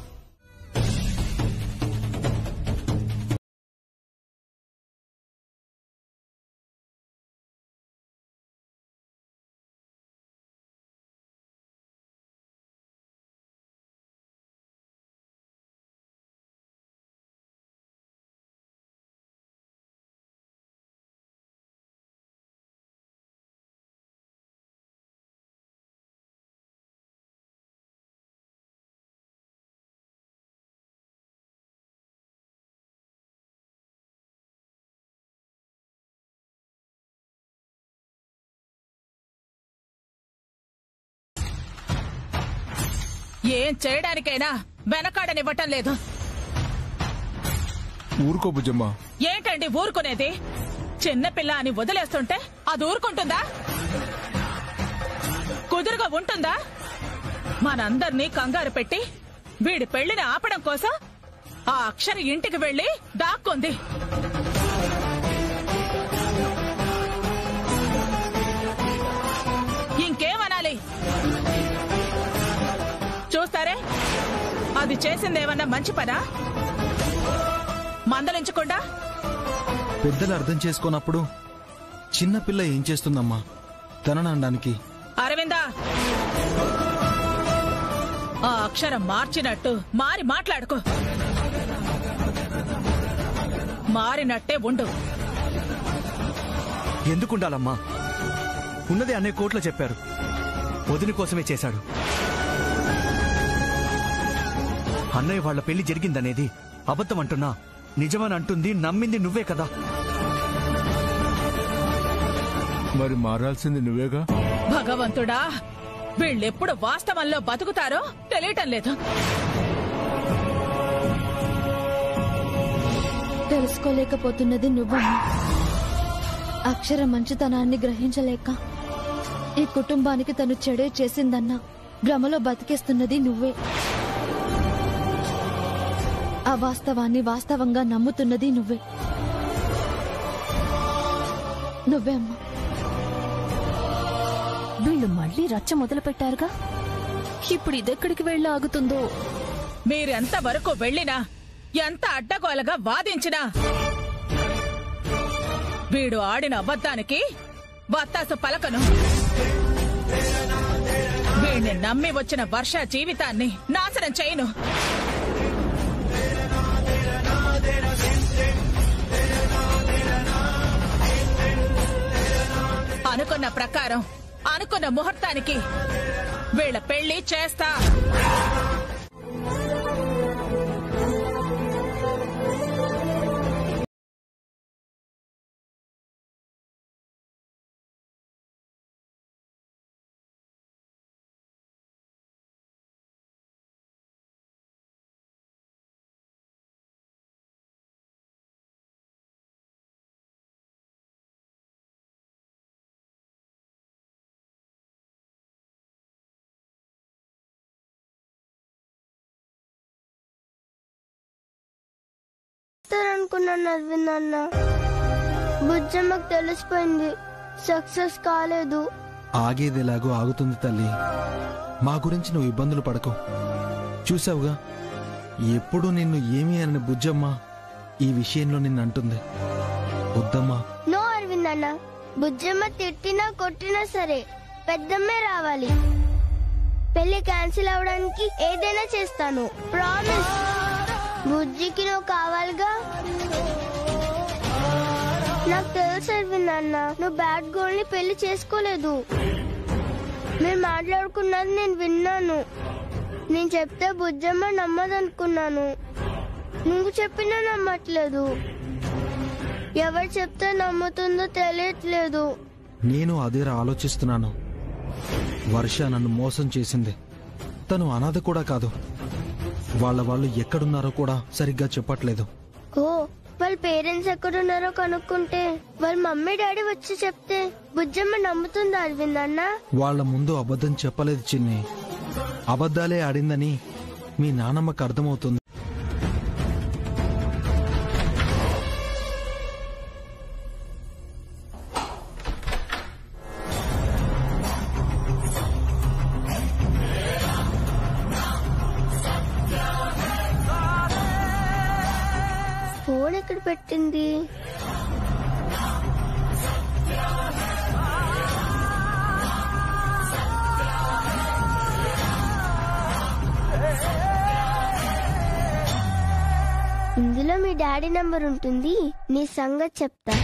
ఏం చేయడానికైనా వెనకాడనివ్వటం లేదు. ఊరుకో బుజ్జమ్మ. ఏంటండి ఊరుకునేది? చిన్నపిల్ల అని వదిలేస్తుంటే అది ఊరుకుంటుందా? కుదురుగా ఉంటుందా? మనందర్నీ కంగారు పెట్టి వీడి పెళ్లిని ఆపడం కోసం ఆ అక్షర ఇంటికి వెళ్లి దాక్కుంది. ఇంకేమనాలి? చూస్తారే, అది చేసిందేమన్నా మంచి పనా? మందలించకుండా పెద్దలు అర్థం చేసుకోనప్పుడు చిన్నపిల్ల ఏం చేస్తుందమ్మా తనని అనడానికి? అరవిందా, ఆ అక్షరం మార్చినట్టు మారి మాట్లాడుకో. మారినట్టే ఉండు. ఎందుకుండాలమ్మా? ఉన్నది అనే కోట్లో చెప్పారు. వదిన కోసమే చేశాడు. అన్నయ్య వాళ్ల పెళ్లి జరిగిందనేది అబద్ధం అంటున్నా నిజమని అంటుంది, నమ్మింది నువ్వే కదా. మరి మారాల్సింది నువ్వేగా. భగవంతుడా, వీళ్ళెప్పుడు వాస్తవంలో బతుకుతారో తెలియటం లేదు. తెలుసుకోలేకపోతున్నది నువ్వమ్మా. అక్షర మంచితనాన్ని గ్రహించలేక ఈ కుటుంబానికి తను చెడే చేసిందన్న భ్రమలో బతికేస్తున్నది నువ్వే. ఆ వాస్తవాన్ని వాస్తవంగా నమ్ముతున్నది నువ్వే. నువ్వే అమ్మా. వీళ్ళు మళ్ళీ రచ్చ మొదలు పెట్టారుగా. ఇప్పుడు ఇదెక్కడికి వెళ్ళి ఆగుతుందో. మీరెంత వరకు వెళ్ళినా, ఎంత అడ్డగోలగా వాదించినా వీడు ఆడిన అబద్ధానికి వత్తాసు పలకను. వీడిని నమ్మి వచ్చిన వర్ష జీవితాన్ని నాశనం చేయను. అనుకున్న ప్రకారం అనుకున్న ముహూర్తానికి వీళ్ళ పెళ్లి చేస్తా. అనుకున్నాను అరవింద్. బుజ్జమ్మకు తెలిసిపోయింది, సక్సెస్ కాలేదు. ఆగేదేలాగో ఆగుతుంది తల్లి. మా గురించి నువ్వు ఇబ్బందులు పడకు. చూసావుగా, ఎప్పుడు నిన్ను ఏమీ అని బుజ్జమ్మ ఈ విషయంలో నిన్ను అంటుంది. వద్దమ్మా. నో అరవింద్ అన్న, బుజ్జమ్మ తిట్టినా కొట్టినా సరే పెద్దమ్మే రావాలి. పెళ్లి క్యాన్సిల్ అవడానికి ఏదైనా చేస్తాను, ప్రామిస్. బుజ్జికి నువ్వు కావాలిగా. నాకు తెలుసు అరవింద్ అన్న, నువ్వు బ్యాడ్ గర్ల్ ని పెళ్లి చేసుకోలేదు. మీరు మాట్లాడుకున్నది నేను విన్నాను. నేను చెప్తే బుజ్జమ్మ నమ్మదనుకున్నాను. నువ్వు చెప్పినా నమ్మట్లేదు. ఎవరు చెప్తే నమ్ముతుందో తెలియట్లేదు. నేను అదే ఆలోచిస్తున్నాను. వర్ష నన్ను మోసం చేసింది. తను అనాథ కూడా కాదు. వాళ్ళు ఎక్కడున్నారో కూడా సరిగ్గా చెప్పట్లేదు. ఓ, వాళ్ళ పేరెంట్స్ ఎక్కడున్నారో కనుక్కుంటే వాళ్ళ మమ్మీ డాడీ వచ్చి చెప్తే బుజ్జమ్మ నమ్ముతుందా అరవింద్ అన్న? వాళ్ళ ముందు అబద్ధం చెప్పలేదు చిన్ని. అబద్ధాలే ఆడిందని మీ నానమ్మకు అర్థమవుతుంది. ఫోన్ ఎక్కడ పెట్టింది? ఇందులో మీ డాడీ నంబర్ ఉంటుంది. నీ సంగతి చెప్తా.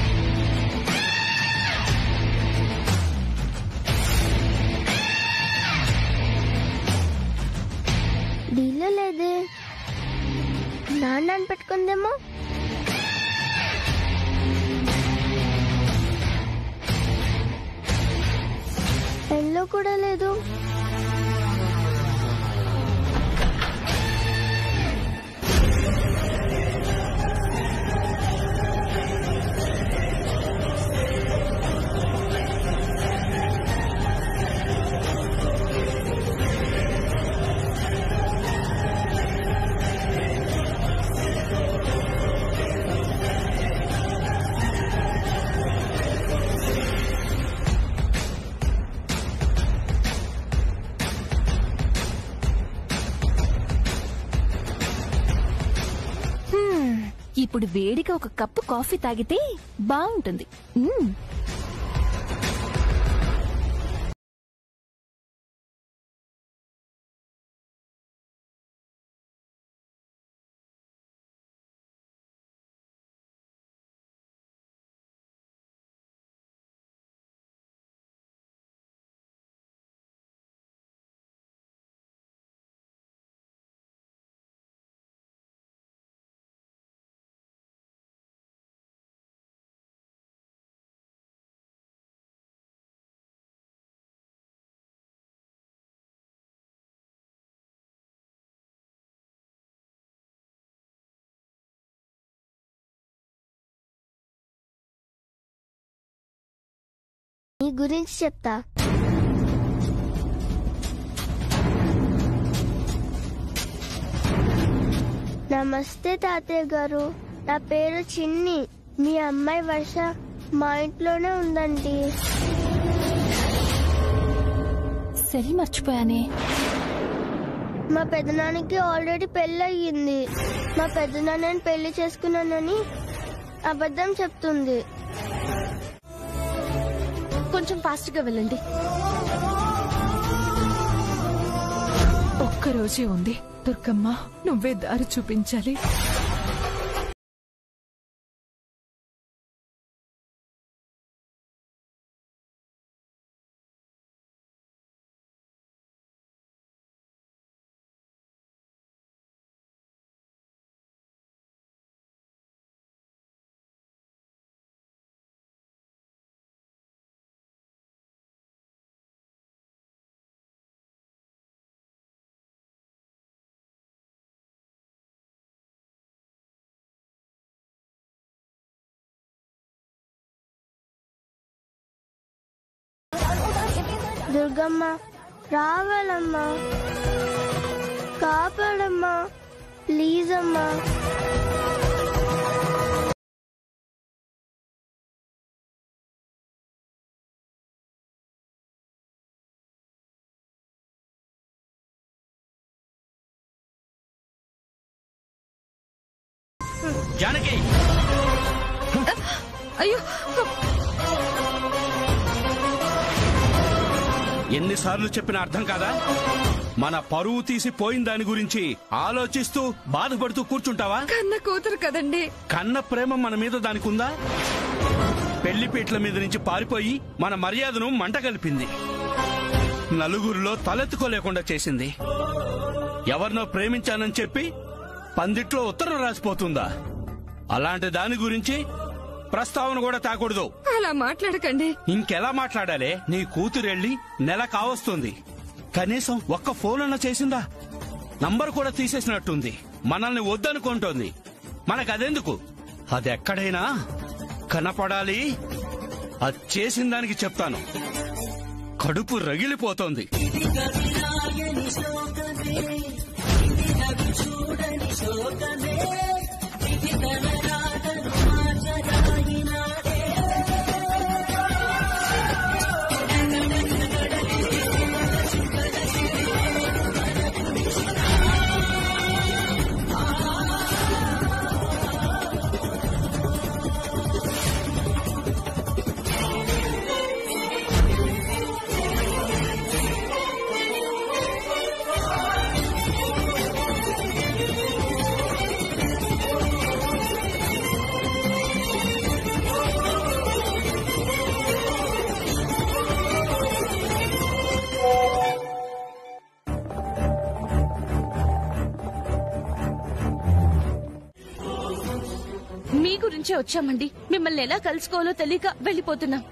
డీల్లో లేదే. నాన్న పెట్టుకుందేమో. పెన్లో కూడా లేదు. ఇప్పుడు వేడిగా ఒక కప్పు కాఫీ తాగితే బాగుంటుంది. నీ గురించి చెప్తా. నమస్తే తాతయ్య గారు, నా పేరు చిన్ని. మీ అమ్మాయి వర్ష మా ఇంట్లోనే ఉందండి. సెల్ మర్చిపోయానే. మా పెద్దనాన్నకి ఆల్రెడీ పెళ్ళయింది. మా పెద్దనాన్నని పెళ్లి చేసుకున్నానని అబద్ధం చెప్తుంది. కొంచెం ఫాస్ట్ గా వెళ్ళండి. ఒక్కరోజే ఉంది దుర్గమ్మ, నువ్వే దారి చూపించాలి. దుర్గమ్మ రావాలమ్మా, కాపాడమ్మా, ప్లీజ్ అమ్మా. జానకి, అయ్యో ఎన్నిసార్లు చెప్పినా అర్థం కాదా? మన పరువు తీసి పోయిన దాని గురించి ఆలోచిస్తూ బాధపడుతూ కూర్చుంటావా? కన్న కూతురు కదండి. కన్న ప్రేమ మన మీద దానికుందా? పెళ్లిపీట్ల మీద నుంచి పారిపోయి మన మర్యాదను మంట కలిపింది. నలుగురిలో తలెత్తుకోలేకుండా చేసింది. ఎవరినో ప్రేమించానని చెప్పి పందిట్లో ఉత్తరం రాసిపోతుందా? అలాంటి దాని గురించి ప్రస్తావన కూడా తాకూడదు. అలా మాట్లాడకండి. ఇంకెలా మాట్లాడాలే? నీ కూతురెళ్ళి నెల కావస్తుంది. కనీసం ఒక్క ఫోన్ అన్నా చేసిందా? నంబర్ కూడా తీసేసినట్టుంది. మనల్ని వద్దనుకుంటోంది. మనకదెందుకు? అది ఎక్కడైనా కనపడాలి. అది చేసిన దానికి చెప్తాను. కడుపు రగిలిపోతోంది. మీ గురించే వచ్చామండి. మిమ్మల్ని ఎలా కలుసుకోవాలో తెలియక వెళ్ళిపోతున్నాం.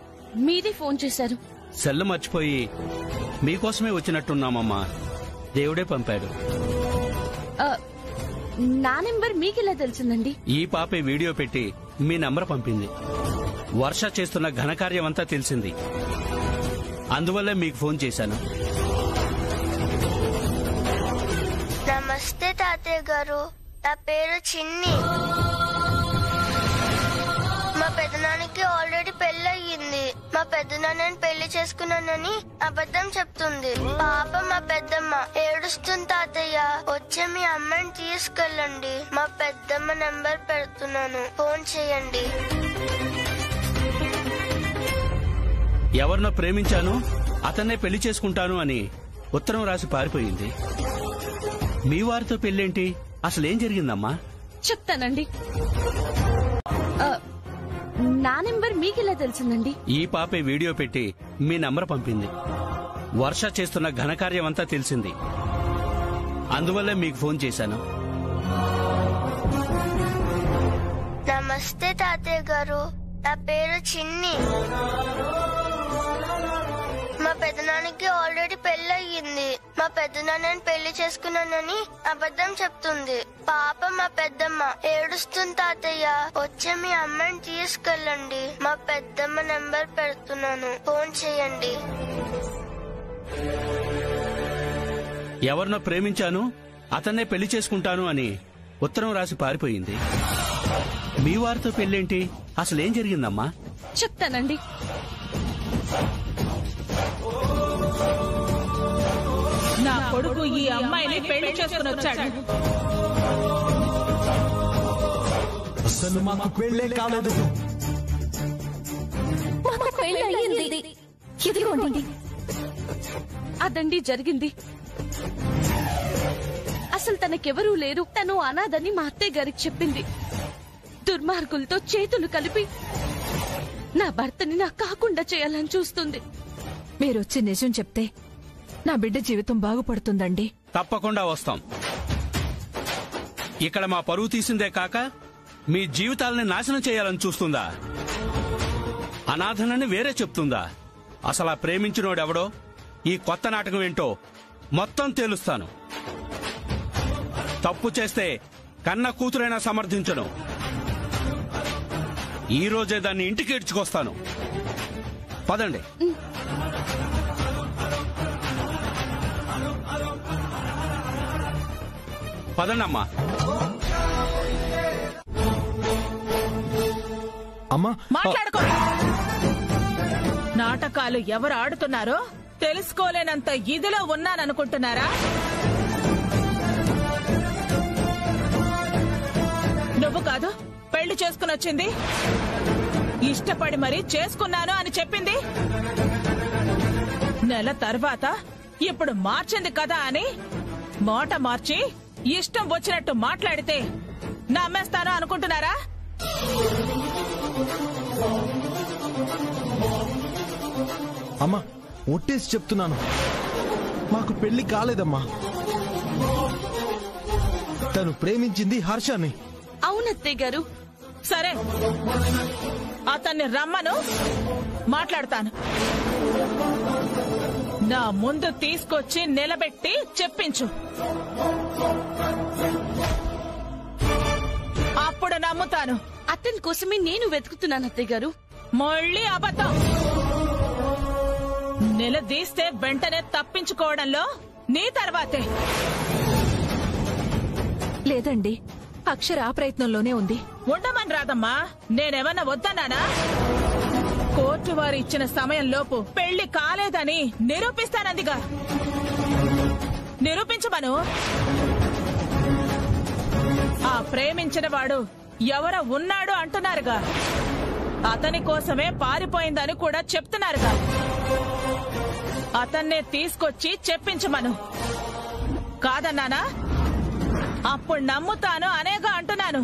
మీరే ఫోన్ చేశారు. సెల్ మర్చిపోయి మీకోసమే వచ్చినట్టున్నామమ్మా. దేవుడే పంపాడు. నా నెంబర్ మీకెలా తెలిసిందండి? ఈ పాపే వీడియో పెట్టి మీ నంబర్ పంపింది. వర్ష చేస్తున్న ఘనకార్యం అంతా తెలిసింది. అందువల్లే మీకు ఫోన్ చేశాను. నమస్తే తాతయ్య గారు, నా పేరు చిన్ని. మా పెద్దనాన్నకి ఆల్రెడీ పెళ్ళయింది. మా పెద్దనాన్నని పెళ్లి చేసుకున్నానని అబద్ధం చెప్తుంది. పాప మా పెద్దమ్మ ఏడుస్తుంది. తాతయ్య వచ్చే మీ అమ్మని తీసుకెళ్ళండి. మా పెద్దమ్మ నంబర్ పెడుతున్నాను, ఫోన్ చేయండి. ఎవరినో ప్రేమించాను, అతన్నే పెళ్లి చేసుకుంటాను అని ఉత్తరం రాసి పారిపోయింది. మీ వారితో పెళ్ళేంటి? అసలేం జరిగిందమ్మా? చెప్తానండి. నా నెంబర్ మీకెలా తెలిసిందండి? ఈ పాపే వీడియో పెట్టి మీ నంబర్ పంపింది. వర్ష చేస్తున్న ఘనకార్యం అంతా తెలిసింది. అందువల్లే మీకు ఫోన్ చేశాను. నమస్తే తాతయ్య గారు, నా పేరు చిన్ని. మా పెద్దనాన్నకి ఆల్రెడీ పెళ్ళయింది. మా పెద్దనాన్నని పెళ్లి చేసుకున్నానని అబద్ధం చెప్తుంది. పాప మా పెద్దమ్మ ఏడుస్తుంది. తాతయ్య వచ్చే మీ అమ్మని తీసుకెళ్ళండి. మా పెద్దమ్మ నంబర్ పెడుతున్నాను, ఫోన్ చేయండి. ఎవరినో ప్రేమించాను, అతన్నే పెళ్లి చేసుకుంటాను అని ఉత్తరం రాసి పారిపోయింది. మీ వారితో పెళ్ళేంటి? అసలేం జరిగిందమ్మా? చెప్తానండి. నా కొడుకు ఈ అమ్మాయిని పెళ్లి చేసుకుని వచ్చాడు. అసలు మాకు పెళ్ళే కాలేదు. మాకు పెళ్ళయింది. ఇదిగోండి. అదండి జరిగింది. అసలు తనకెవరూ లేరు, తను అనాథని మా అత్తయ్య గారికి చెప్పింది. దుర్మార్గులతో చేతులు కలిపి నా భర్తని నాకు కాకుండా చేయాలని చూస్తుంది. మీరొచ్చి నిజం చెప్తే నా బిడ్డ జీవితం బాగుపడుతుందండి. తప్పకుండా వస్తాం. ఇక్కడ మా పరువు తీసిందే కాక మీ జీవితాలని నాశనం చేయాలని చూస్తుందా? అనాథనని వేరే చెప్తుందా? అసలు ఆ ప్రేమించినోడెవడో, ఈ కొత్త నాటకం ఏంటో మొత్తం తేలుస్తాను. తప్పు చేస్తే కన్న కూతురైనా సమర్థించను. ఈ రోజే దాన్ని ఇంటికి ఇడ్చుకొస్తాను. పదండి. పదండమ్మా. అమ్మా మాట్లాడుకో. నాటకాలు ఎవరు ఆడుతున్నారో తెలుసుకోలేనంత ఇదిలో ఉన్నాననుకుంటున్నారా? నువ్వు కాదు పెళ్లి చేసుకుని వచ్చింది. ఇష్టపడి మరీ చేసుకున్నాను అని చెప్పింది. నెల తర్వాత ఇప్పుడు మార్చింది కదా అని మాట మార్చి ఇష్టం వచ్చినట్టు మాట్లాడితే నమ్మేస్తాను అనుకుంటున్నారా? అమ్మా ఒట్టేసి చెప్తున్నాను, మాకు పెళ్లి కాలేదమ్మా. తను ప్రేమించింది హర్షని. అవునత్తయ్య గారు. సరే, అతన్ని రమ్మను, మాట్లాడతాను. నా ముందు తీసుకొచ్చి నిలబెట్టి చెప్పించు. అప్పుడు నమ్ముతాను. అతని కోసమే నేను వెతుకుతున్నాను అత్తయ్య గారు. మళ్ళీ అబద్ధం. నిలదీస్తే వెంటనే తప్పించుకోవడంలో నీ తర్వాతే. లేదండి, అక్షర ఆ ప్రయత్నంలోనే ఉంది. ఉండమని రాదమ్మా. నేనేమన్నా వద్దన్నానా? కోర్టు వారు ఇచ్చిన సమయంలోపు పెళ్లి కాలేదని నిరూపిస్తానందిగా. నిరూపించమను. ఆ ప్రేమించిన వాడు ఎవరో ఉన్నాడు అంటున్నారుగా. అతని కోసమే పారిపోయిందని కూడా చెప్తున్నారుగా. అతన్నే తీసుకొచ్చి చెప్పించమను. కాదన్నానా? అప్పుడు నమ్ముతాను అనేగా అంటున్నాను.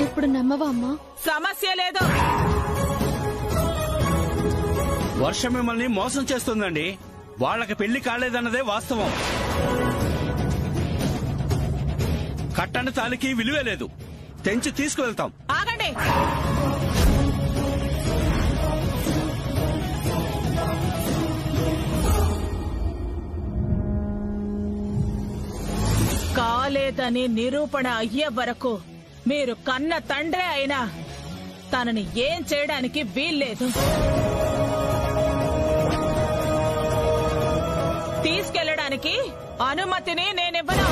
ఇప్పుడు నమ్మవా అమ్మా? సమస్య లేదు. వర్ష మిమ్మల్ని మోసం చేస్తుందండి. వాళ్ళకి పెళ్లి కాలేదన్నదే వాస్తవం. కట్టని తాలికి విలువే లేదు. తెంచి తీసుకువెళ్తాం. ఆగండి. కాలేదని నిరూపణ అయ్యే వరకు మీరు కన్న తండ్రే అయినా తనని ఏం చేయడానికి వీల్లేదు. తీసుకెళ్లడానికి అనుమతిని నేనివ్వను.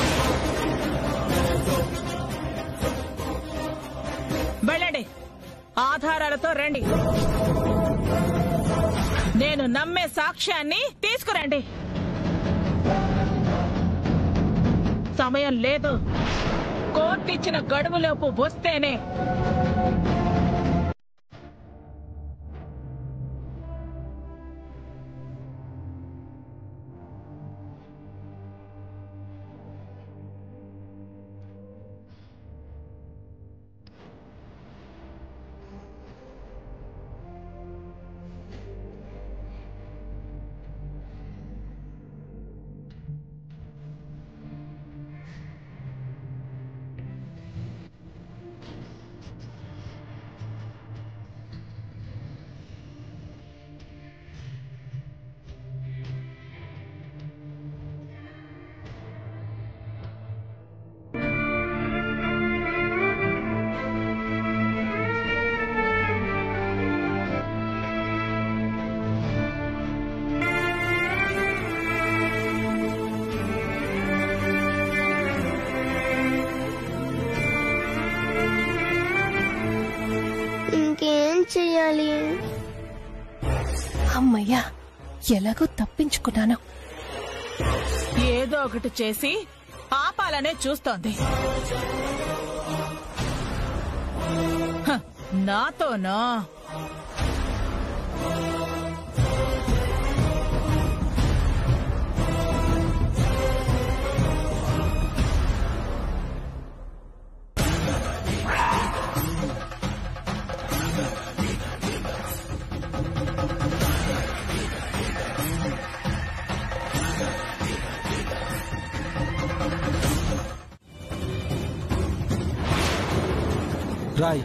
వెళ్ళండి. ఆధారాలతో రండి. నేను నమ్మే సాక్ష్యాన్ని తీసుకురండి. సమయం లేదు. కోర్టు ఇచ్చిన గడువులోపు వస్తేనే. చెయ్యాలి? అమ్మయ్యా, ఎలాగో తప్పించుకున్నాను. ఏదో ఒకటి చేసి ఆపాలనే చూస్తోంది. నాతోనా? రాయ్,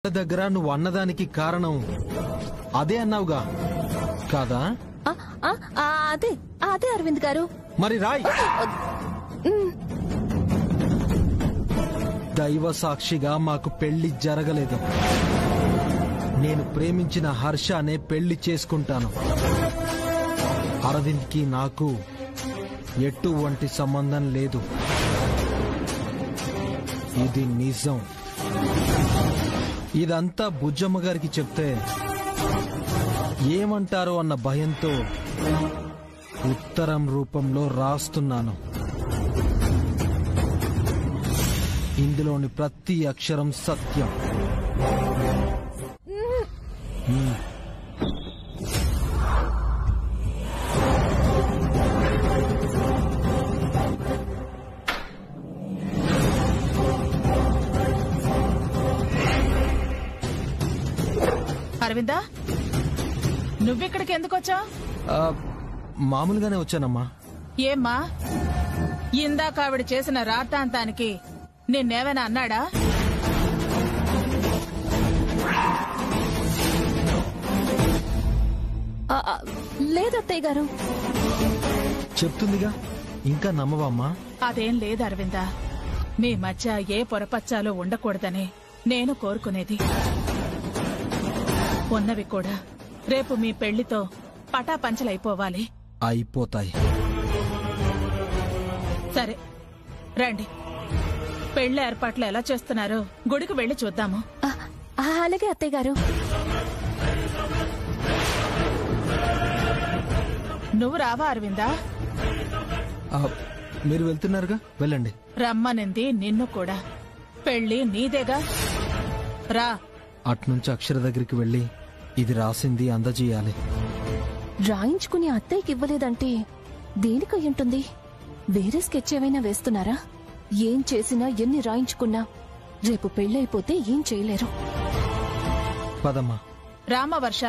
దగ్గర నువ్వు అన్నదానికి కారణం అదే అన్నావుగా కాదా? అదే అదే అరవింద్ గారు. మరి రాయ్, దైవ సాక్షిగా మాకు పెళ్లి జరగలేదు. నేను ప్రేమించిన హర్షానే పెళ్లి చేసుకుంటాను. అరవింద్కి నాకు ఎటువంటి సంబంధం లేదు. ఇది నిజం. ఇదంతా బుజ్జమ్మ గారికి చెప్తే ఏమంటారో అన్న భయంతో ఉత్తరం రూపంలో రాస్తున్నాను. ఇందులోని ప్రతి అక్షరం సత్యం. అరవిందా, నువ్విక్కడికి ఎందుకు వచ్చావు? మామూలుగానే వచ్చానమ్మా. ఏమ్మా, ఇందాక ఆవిడ చేసిన రాతాంతానికి నిన్నేమైనా అన్నాడా? లేదత్తయ్య గారు. చెప్తుందిగా, ఇంకా నమ్మవమ్మా? అదేం లేదు అరవిందా, మీ మధ్య ఏ పొరపచ్చాలో ఉండకూడదని నేను కోరుకునేది. ఉన్నవి కూడా రేపు మీ పెళ్లితో పటాపంచలైపోవాలి. అయిపోతాయి. సరే రండి, పెళ్లి ఏర్పాట్లు ఎలా చేస్తున్నారో గుడికి వెళ్లి చూద్దాము. అలాగే అత్తయ్య గారు. నువ్వు రావా అరవిందా? మీరు వెళ్తున్నారుగా, వెళ్ళండి. రమ్మనింది నిన్ను కూడా. పెళ్లి నీదేగా, రా. అట్నుంచి అక్షర దగ్గరికి వెళ్ళి ఇది రాసింది అందజేయాలి. రాయించుకుని అత్తయ్యకి ఇవ్వలేదంటే దేనికయ్యుంటుంది? వేరే స్కెచ్ ఏమైనా వేస్తున్నారా? ఏం చేసినా ఎన్ని రాయించుకున్నా రేపు పెళ్ళైపోతే ఏం చేయలేరు. పదమ్మా. రామ వర్ష.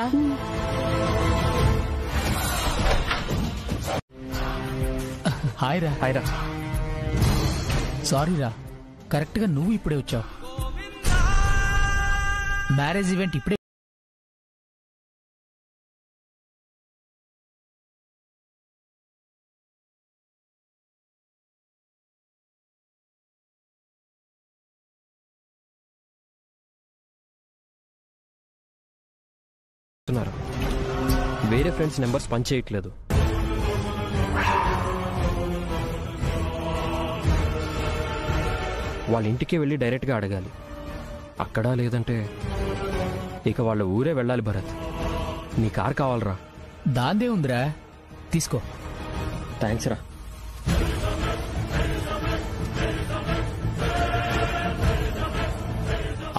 హాయ్ రా. హాయ్ రా. సారీ రా, కరెక్ట్ గా నువ్వు ఇప్పుడే వచ్చావు. మ్యారేజ్ ఈవెంట్ ఇప్పుడే. వేరే ఫ్రెండ్స్ నెంబర్స్ పనిచేయట్లేదు. వాళ్ళ ఇంటికి వెళ్ళి డైరెక్ట్గా అడగాలి. అక్కడా లేదంటే ఇక వాళ్ళ ఊరే వెళ్ళాలి. భరత్, నీ కార్ కావాలరా? దాందే ఉందిరా, తీసుకో. థ్యాంక్స్ రా.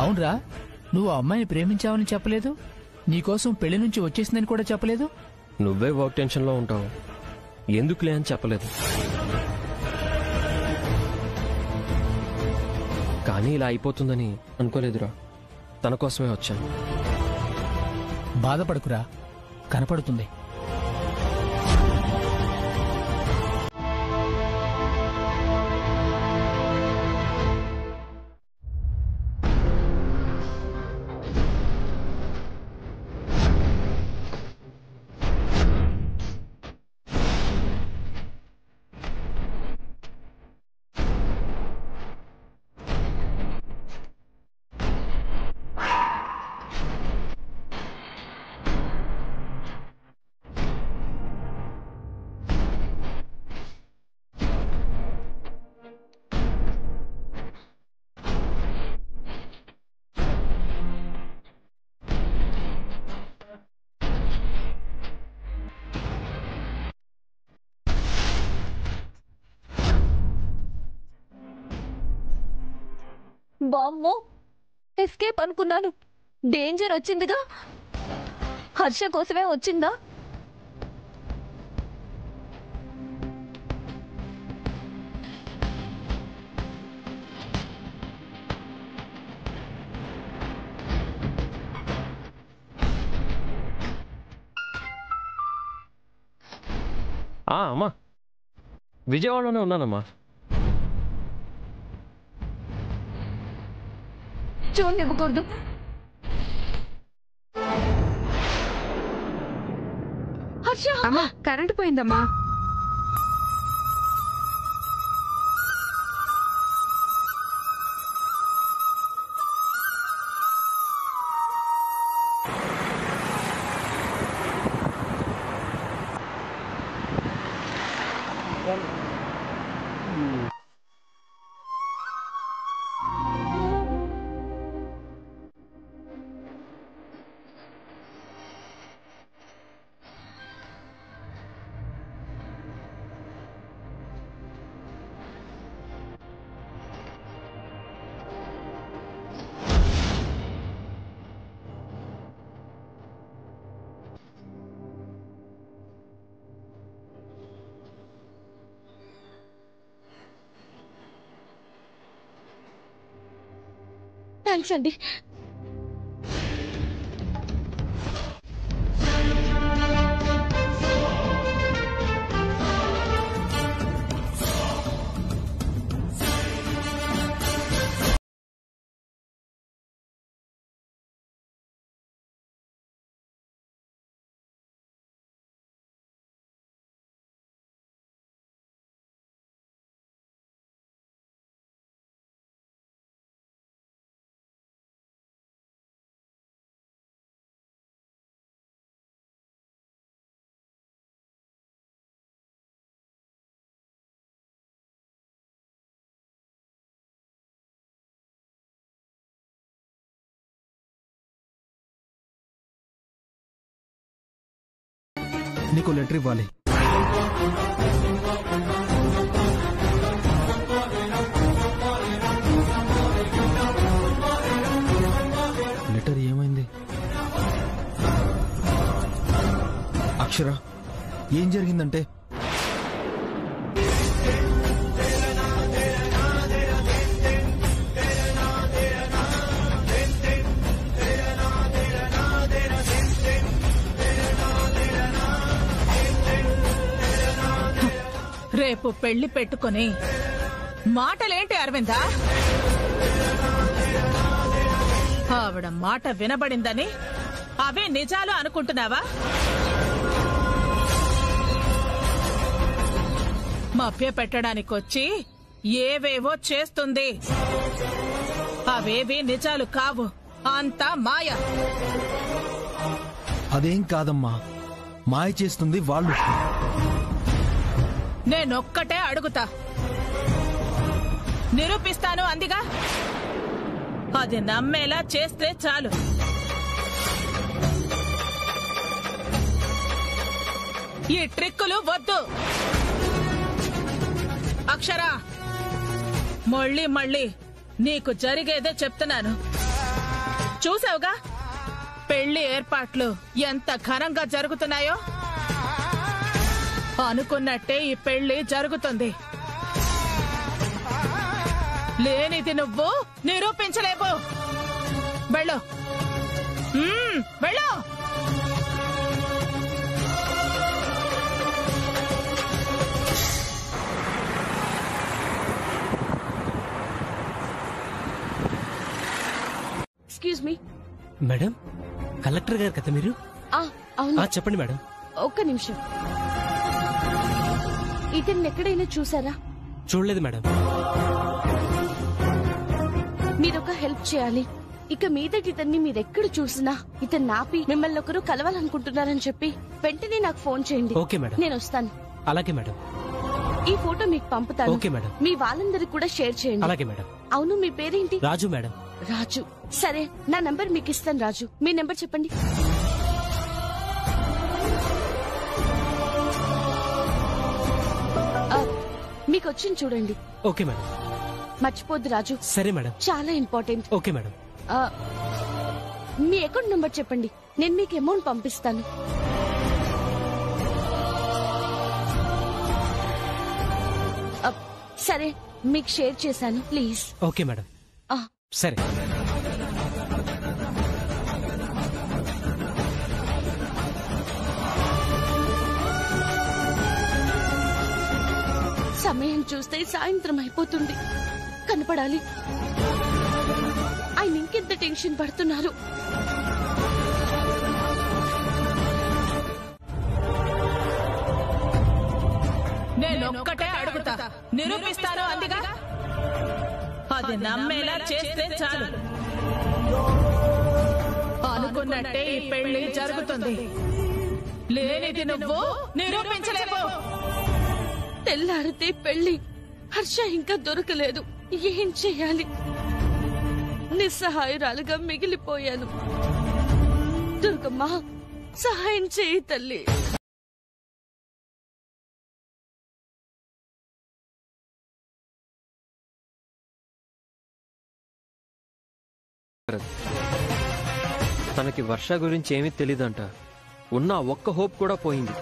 అవునరా, నువ్వు ఆ అమ్మాయిని ప్రేమించావని చెప్పలేదు, నీకోసం పెళ్లి నుంచి వచ్చేసిందని కూడా చెప్పలేదు. నువ్వే వర్క్ టెన్షన్లో ఉంటావు, ఎందుకులే అని చెప్పలేదు. కానీ ఇలా అయిపోతుందని అనుకోలేదురా. తన కోసమే వచ్చాను. బాధపడకురా, కనపడుతుంది. బామ్మో, ఎస్కేప్ అనుకున్నాను. డేంజర్ వచ్చిందిగా. హర్ష కోసమే వచ్చిందా? అమ్మా, విజయవాడలోనే ఉన్నానమ్మా. చూడనివ్వకూడదు. హర్ష, అమ్మా కరెంటు పోయిందమ్మా. థ్యాంక్స్ అండి. నీకు లెటర్ ఇవ్వాలి. లెటర్ ఏమైంది? అక్షర, ఏం జరిగిందంటే? రేపు పెళ్లి పెట్టుకుని మాటలేంటి అరవిందా? ఆవిడ మాట వినబడిందని అవే నిజాలు అనుకుంటున్నావా? మభ్య పెట్టడానికొచ్చి ఏవేవో చేస్తుంది. అవేవి నిజాలు కావు, అంతా మాయ. అదేం కాదమ్మా, మాయ చేస్తుంది వాళ్ళు. నేనొక్కటే అడుగుతా, నిరూపిస్తాను అందిగా. అది నమ్మేలా చేస్తే చాలు. ఈ ట్రిక్కులు వద్దు. అక్షర, మళ్ళీ మళ్ళీ నీకు జరిగేదే చెప్తున్నాను. చూసావుగా పెళ్లి ఏర్పాట్లు ఎంత ఘనంగా జరుగుతున్నాయో. అనుకున్నట్టే ఈ పెళ్లి జరుగుతుంది. లేనిది నువ్వు నిరూపించలేవు. వెళ్ళు, వెళ్ళు. ఎక్స్క్యూజ్ మీ మేడం, కలెక్టర్ గారు కదా మీరు? అవును. చెప్పండి మేడం. ఒక్క నిమిషం. ఇతన్ని ఎక్కడైనా చూసారా? చూడలేదు మేడం. మీరొక హెల్ప్ చేయాలి. ఇక మీదటి ఇతన్ని మీరెక్కడ చూసినా ఇతన్ని ఆపి మిమ్మల్ని ఒకరు కలవాలనుకుంటున్నారని చెప్పి వెంటనే నాకు ఫోన్ చేయండి. Okay madam. నేను వస్తాను. అలాగే మేడం. ఈ ఫోటో మీకు పంపుతాను. Okay madam. మీ వాళ్ళందరికి కూడా షేర్ చేయండి. అలాగే మేడం. అవును, మీ పేరేంటి? రాజు మేడం. రాజు. సరే, నా నంబర్ మీకు ఇస్తాను. రాజు, మీ నంబర్ చెప్పండి. మీకు వచ్చింది చూడండి. Okay madam. మర్చిపోద్దు రాజు. సరే మేడం. చాలా ఇంపార్టెంట్. Okay madam. మీ అకౌంట్ నంబర్ చెప్పండి, నేను మీకు అమౌంట్ పంపిస్తాను. సరే, మీకు షేర్ చేశాను. ప్లీజ్. Okay madam. సరే. సమయం చూస్తే సాయంత్రం అయిపోతుంది. కనపడాలి. ఆయన ఇంకెంత టెన్షన్ పడుతున్నారు. నేనొక్కటే అడుగుతా, నిరూపిస్తాను అందిగా. అది నమ్మేలా చేస్తే చాలు. అనుకున్నట్టే ఈ పెళ్లి జరుగుతుంది. లేనిది నువ్వు నిరూపించలేవు. తెల్లారితే పెళ్లి. హర్ష ఇంకా దొరకలేదు. ఏం చెయ్యాలి? నిస్సహాయురాలుగా మిగిలిపోయాను. దుర్గమ్మ, సహాయం చేయి తల్లి. తనకి వర్ష గురించి ఏమీ తెలీదంట. ఉన్న ఒక్క హోప్ కూడా పోయింది.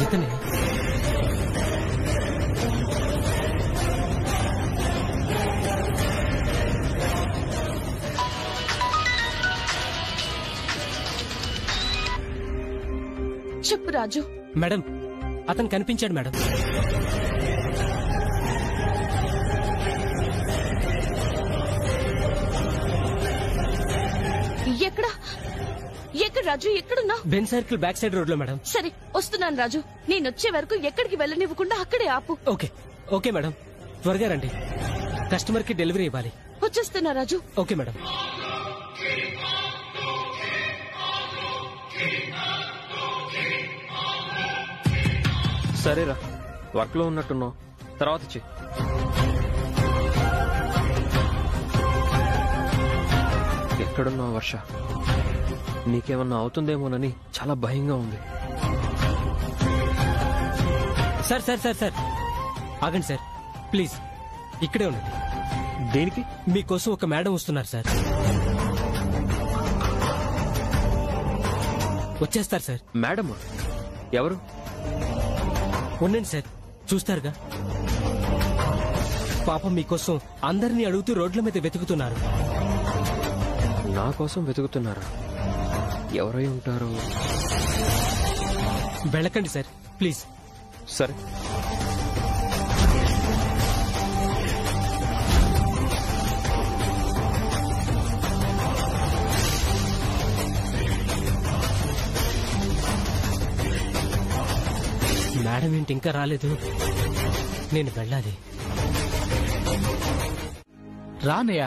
ఇతనే చెప్పు రాజు. మేడం, అతను కనిపించాడు మేడం. ఎక్కడ? ఎక్కడ రాజు? ఎక్కడున్నా? Ben circle back side road లో మేడం. సరే, వస్తున్నాను రాజు. నేనొచ్చే వరకు ఎక్కడికి వెళ్ళనివ్వకుండా అక్కడే ఆపు. ఓకే. ఓకే మేడం, త్వరగా రండి. కస్టమర్ కి డెలివరీ ఇవ్వాలి. వచ్చేస్తున్నా రాజు. Okay madam. సరేరా, వర్క్ లో ఉన్నట్టున్నావు, తర్వాత చెయ్యి. ఎక్కడున్నావు వర్ష? నీకేమన్నా అవుతుందేమోనని చాలా భయంగా ఉంది. సార్ సార్ సార్ సార్ ఆగండి సార్, ప్లీజ్ ఇక్కడే ఉండండి. దేనికి? మీకోసం ఒక మేడం వస్తున్నారు సార్. వచ్చేస్తారు సార్. మేడం ఎవరు? ఉండండి సార్, చూస్తారుగా. పాపం మీకోసం అందరినీ అడుగుతూ రోడ్ల మీద వెతుకుతున్నారు. నా కోసం వెతుకుతున్నారా? ఎవరై ఉంటారు? వెళ్ళకండి సార్, ప్లీజ్. సరే. మేడం ఏంటి ఇంకా రాలేదు? నేను వెళ్ళాలి. రానయ్యా,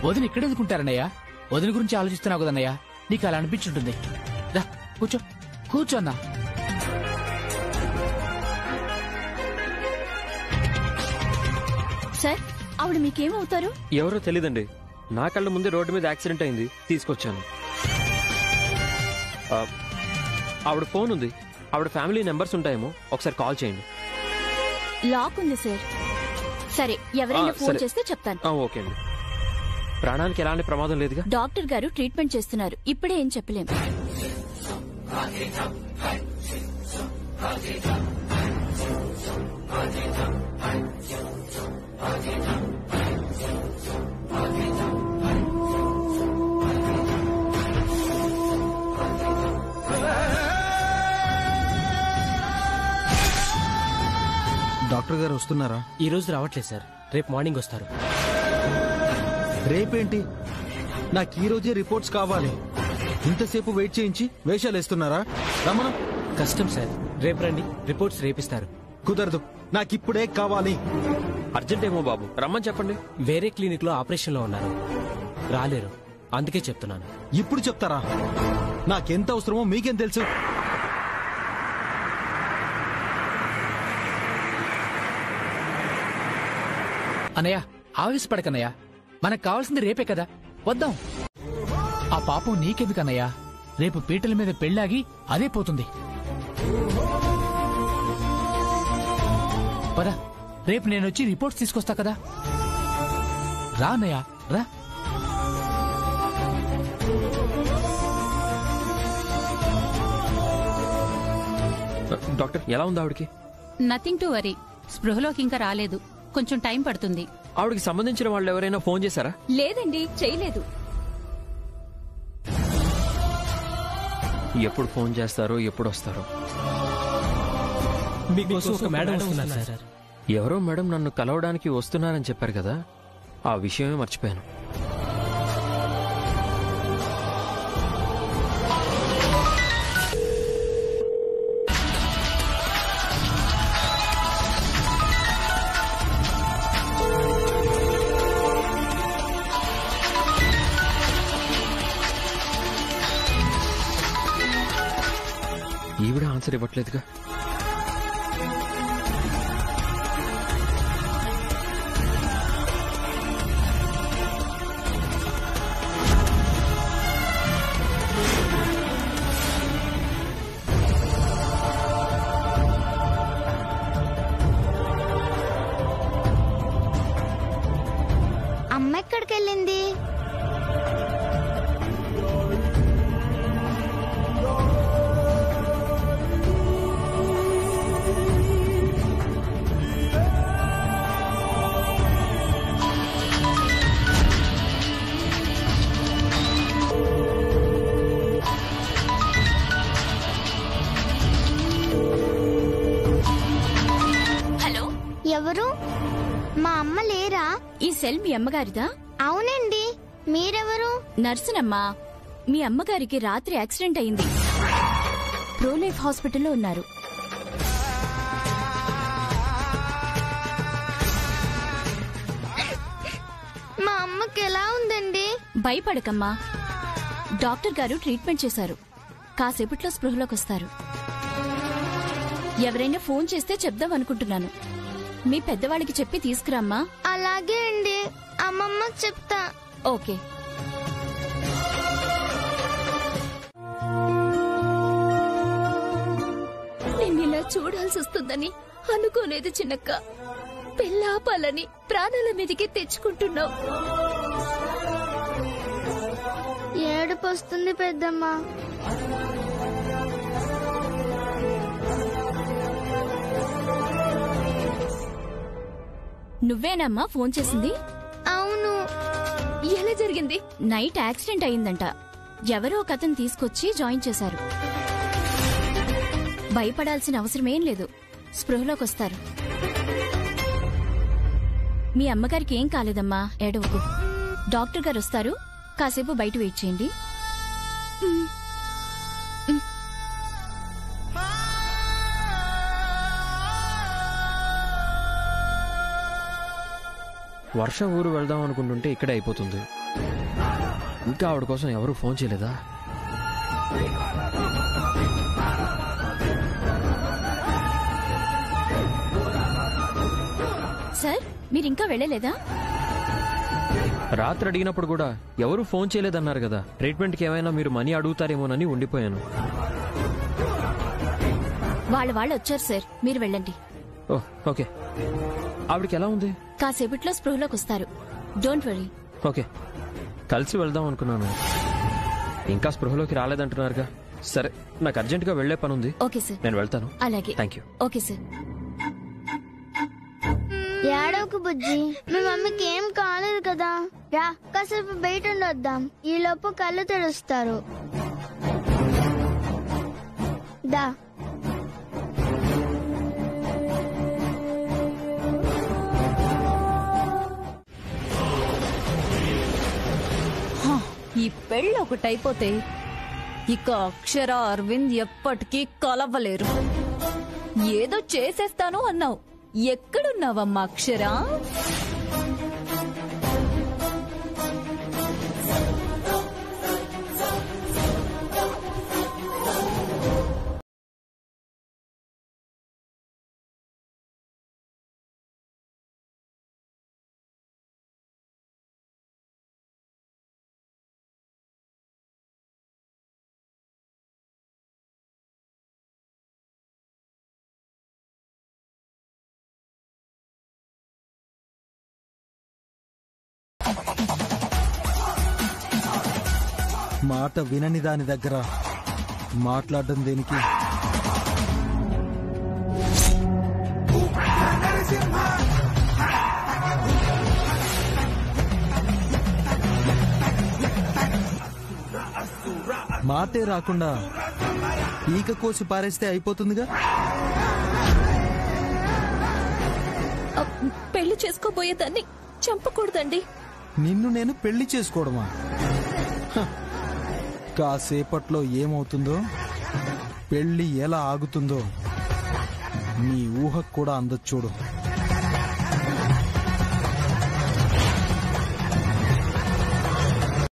వదిన ఇక్కడెందుకుంటారన్నయ్యా? వదిన గురించి ఆలోచిస్తున్నావు కదన్నయ్యా, నీకు అలా అనిపించుంటుంది. రా కూర్చో, కూర్చోన్నా. సార్, ఆవిడ మీకేమవుతారు? ఎవరో తెలీదండి. నా కళ్ళ ముందే రోడ్డు మీద యాక్సిడెంట్ అయింది, తీసుకొచ్చాను. ఆవిడ ఫోన్ ఉంది, ఆవిడ ఫ్యామిలీ నెంబర్స్ ఉంటాయేమో, ఒకసారి కాల్ చేయండి. లాక్ ఉంది సార్. సరే, ఎవరైనా ఫోన్ చేస్తే చెప్తాను. ఓకే అండి. ప్రాణానికి ఎలాంటి ప్రమాదం లేదుగా? డాక్టర్ గారు ట్రీట్మెంట్ చేస్తున్నారు, ఇప్పుడే ఏం చెప్పలేం. డాక్టర్ గారు వస్తున్నారా? ఈ రోజు రావట్లేదు సార్, రేపు మార్నింగ్ వస్తారు. రేపేంటి? నాకు ఈ రోజే రిపోర్ట్స్ కావాలి. ఇంతసేపు వెయిట్ చేయించి వేషాలు వేస్తున్నారా? రమణ, కష్టం సార్, రేపు రండి, రిపోర్ట్స్ రేపిస్తారు. కుదరదు, నాకిప్పుడే కావాలి. అర్జెంట్ ఏమో బాబు, రమ్మని చెప్పండి. వేరే క్లినిక్ లో ఆపరేషన్ లో ఉన్నారు, రాలేరు, అందుకే చెప్తున్నాను. ఇప్పుడు చెప్తారా? నాకెంత అవసరమో మీకేం తెలుసు? అన్నయ్య, ఆవేశపడకన్నయ్యా, మనకు కావాల్సింది రేపే కదా, వద్దాం. ఆ పాపం నీకెందుకన్నయ్యా? రేపు పీటల మీద పెళ్ళాగి అదే పోతుంది. పద, రేపు నేనొచ్చి రిపోర్ట్స్ తీసుకొస్తా కదా. రా అన్నయ్య, రా. డాక్టర్, ఎలా ఉంది ఆవిడకి? నథింగ్ టు వరీ, స్పృహలోకి ఇంకా రాలేదు, కొంచెం టైం పడుతుంది. ఆవిడకి సంబంధించిన వాళ్ళు ఎవరైనా ఫోన్ చేశారా? లేదండి, చేయలేదు. ఎప్పుడు ఫోన్ చేస్తారో, ఎప్పుడు వస్తారో. మీకోసం ఒక మేడం వస్తున్నారు సార్. ఎవరో మేడం నన్ను కలవడానికి వస్తున్నారని చెప్పారు కదా, ఆ విషయమే మర్చిపోయాను. ఈవిడ ఆన్సర్ ఇవ్వట్లేదుగా. అమ్మ ఎక్కడికి వెళ్ళింది? హలో, ఎవరు? మా అమ్మ లేరా? ఈ సెల్ మీ అమ్మగారిదా? అవునండి, మీరెవరు? నర్సునమ్మా. మీ అమ్మగారికి రాత్రి యాక్సిడెంట్ అయింది, ప్రోలైఫ్ హాస్పిటల్లో ఉన్నారు. అమ్మకి ఎలా ఉందండి? భయపడకమ్మా, డాక్టర్ గారు ట్రీట్మెంట్ చేశారు. కాసేపట్లో స్పృహలోకి వస్తారు. ఎవరైనా ఫోన్ చేస్తే చెప్దాం అనుకుంటున్నాను. మీ పెద్దవాళ్ళకి చెప్పి తీసుకురామ్మా. అలాగే అండి, అమ్మమ్మకి చెప్తా. ఓకే. నిన్నిలా చూడాల్సి వస్తుందని అనుకోలేదు చిన్నక్క. పెళ్ళాపాలని ప్రాణాల మీదకి తెచ్చుకుంటున్నావు. ఏడుపు వస్తుంది పెద్దమ్మ. నువ్వేనమ్మా ఫోన్ చేసింది? అవును. ఎలా జరిగింది? నైట్ యాక్సిడెంట్ అయిందంట. ఎవరో ఒక అతను తీసుకొచ్చి జాయిన్ చేశారు. భయపడాల్సిన అవసరమేం లేదు, స్పృహలోకి వస్తారు. మీ అమ్మగారికి ఏం కాలేదమ్మా, ఏడవకు. డాక్టర్ గారు వస్తారు, కాసేపు బయట వెయిట్ చేయండి. వర్ష ఊరు వెళ్దాం అనుకుంటుంటే ఇక్కడే అయిపోతుంది. ఇంకా ఆవిడ కోసం ఎవరూ ఫోన్ చేయలేదా? సార్, మీరింకా వెళ్ళలేదా? రాత్రి అడిగినప్పుడు కూడా ఎవరూ ఫోన్ చేయలేదన్నారు కదా. ట్రీట్మెంట్కి ఏమైనా మీరు మనీ అడుగుతారేమోనని ఉండిపోయాను. వాళ్ళు వచ్చారు సార్, మీరు వెళ్ళండి. ఓ ఓకే. ఆవిడికి ఎలా ఉంది? కాసేపట్లో స్పృహలోకి వస్తారు. Don't worry. ఓకే, కలిసి వెళ్దాం అనుకున్నాను. ఇంకా స్పృహలోకి రాలేదంటున్నారుగా. సరే, నాకు అర్జెంటుగా వెళ్లే పని ఉంది. ఓకే సార్, నేను వెళ్తాను. అలాగే. Thank you. Okay sir. ఏడవకు బుజ్జి, మీ మమ్మీకి ఏం కాలేదు కదా. రా, కాసేపు బయట ఉండొద్దాం. ఈ లోపు కళ్ళు తెరుస్తారు. దా. ఈ పెళ్ళి ఒకటైపోతే ఇక అక్షర అరవింద్ ఎప్పటికీ కలవలేరు. ఏదో చేసేస్తాను అన్నావు, ఎక్కడున్నావమ్మా అక్షర? మాట వినని దాని దగ్గర మాట్లాడడం దేనికి? మాటే రాకుండా ఈక కోసి పారేస్తే అయిపోతుందిగా. పెళ్లి చేసుకోబోయేదాన్ని చంపకూడదండి. నిన్ను నేను పెళ్లి చేసుకోవడమా? కాసేపట్లో ఏమవుతుందో, పెళ్లి ఎలా ఆగుతుందో నీ ఊహకు కూడా అందదు చూడు.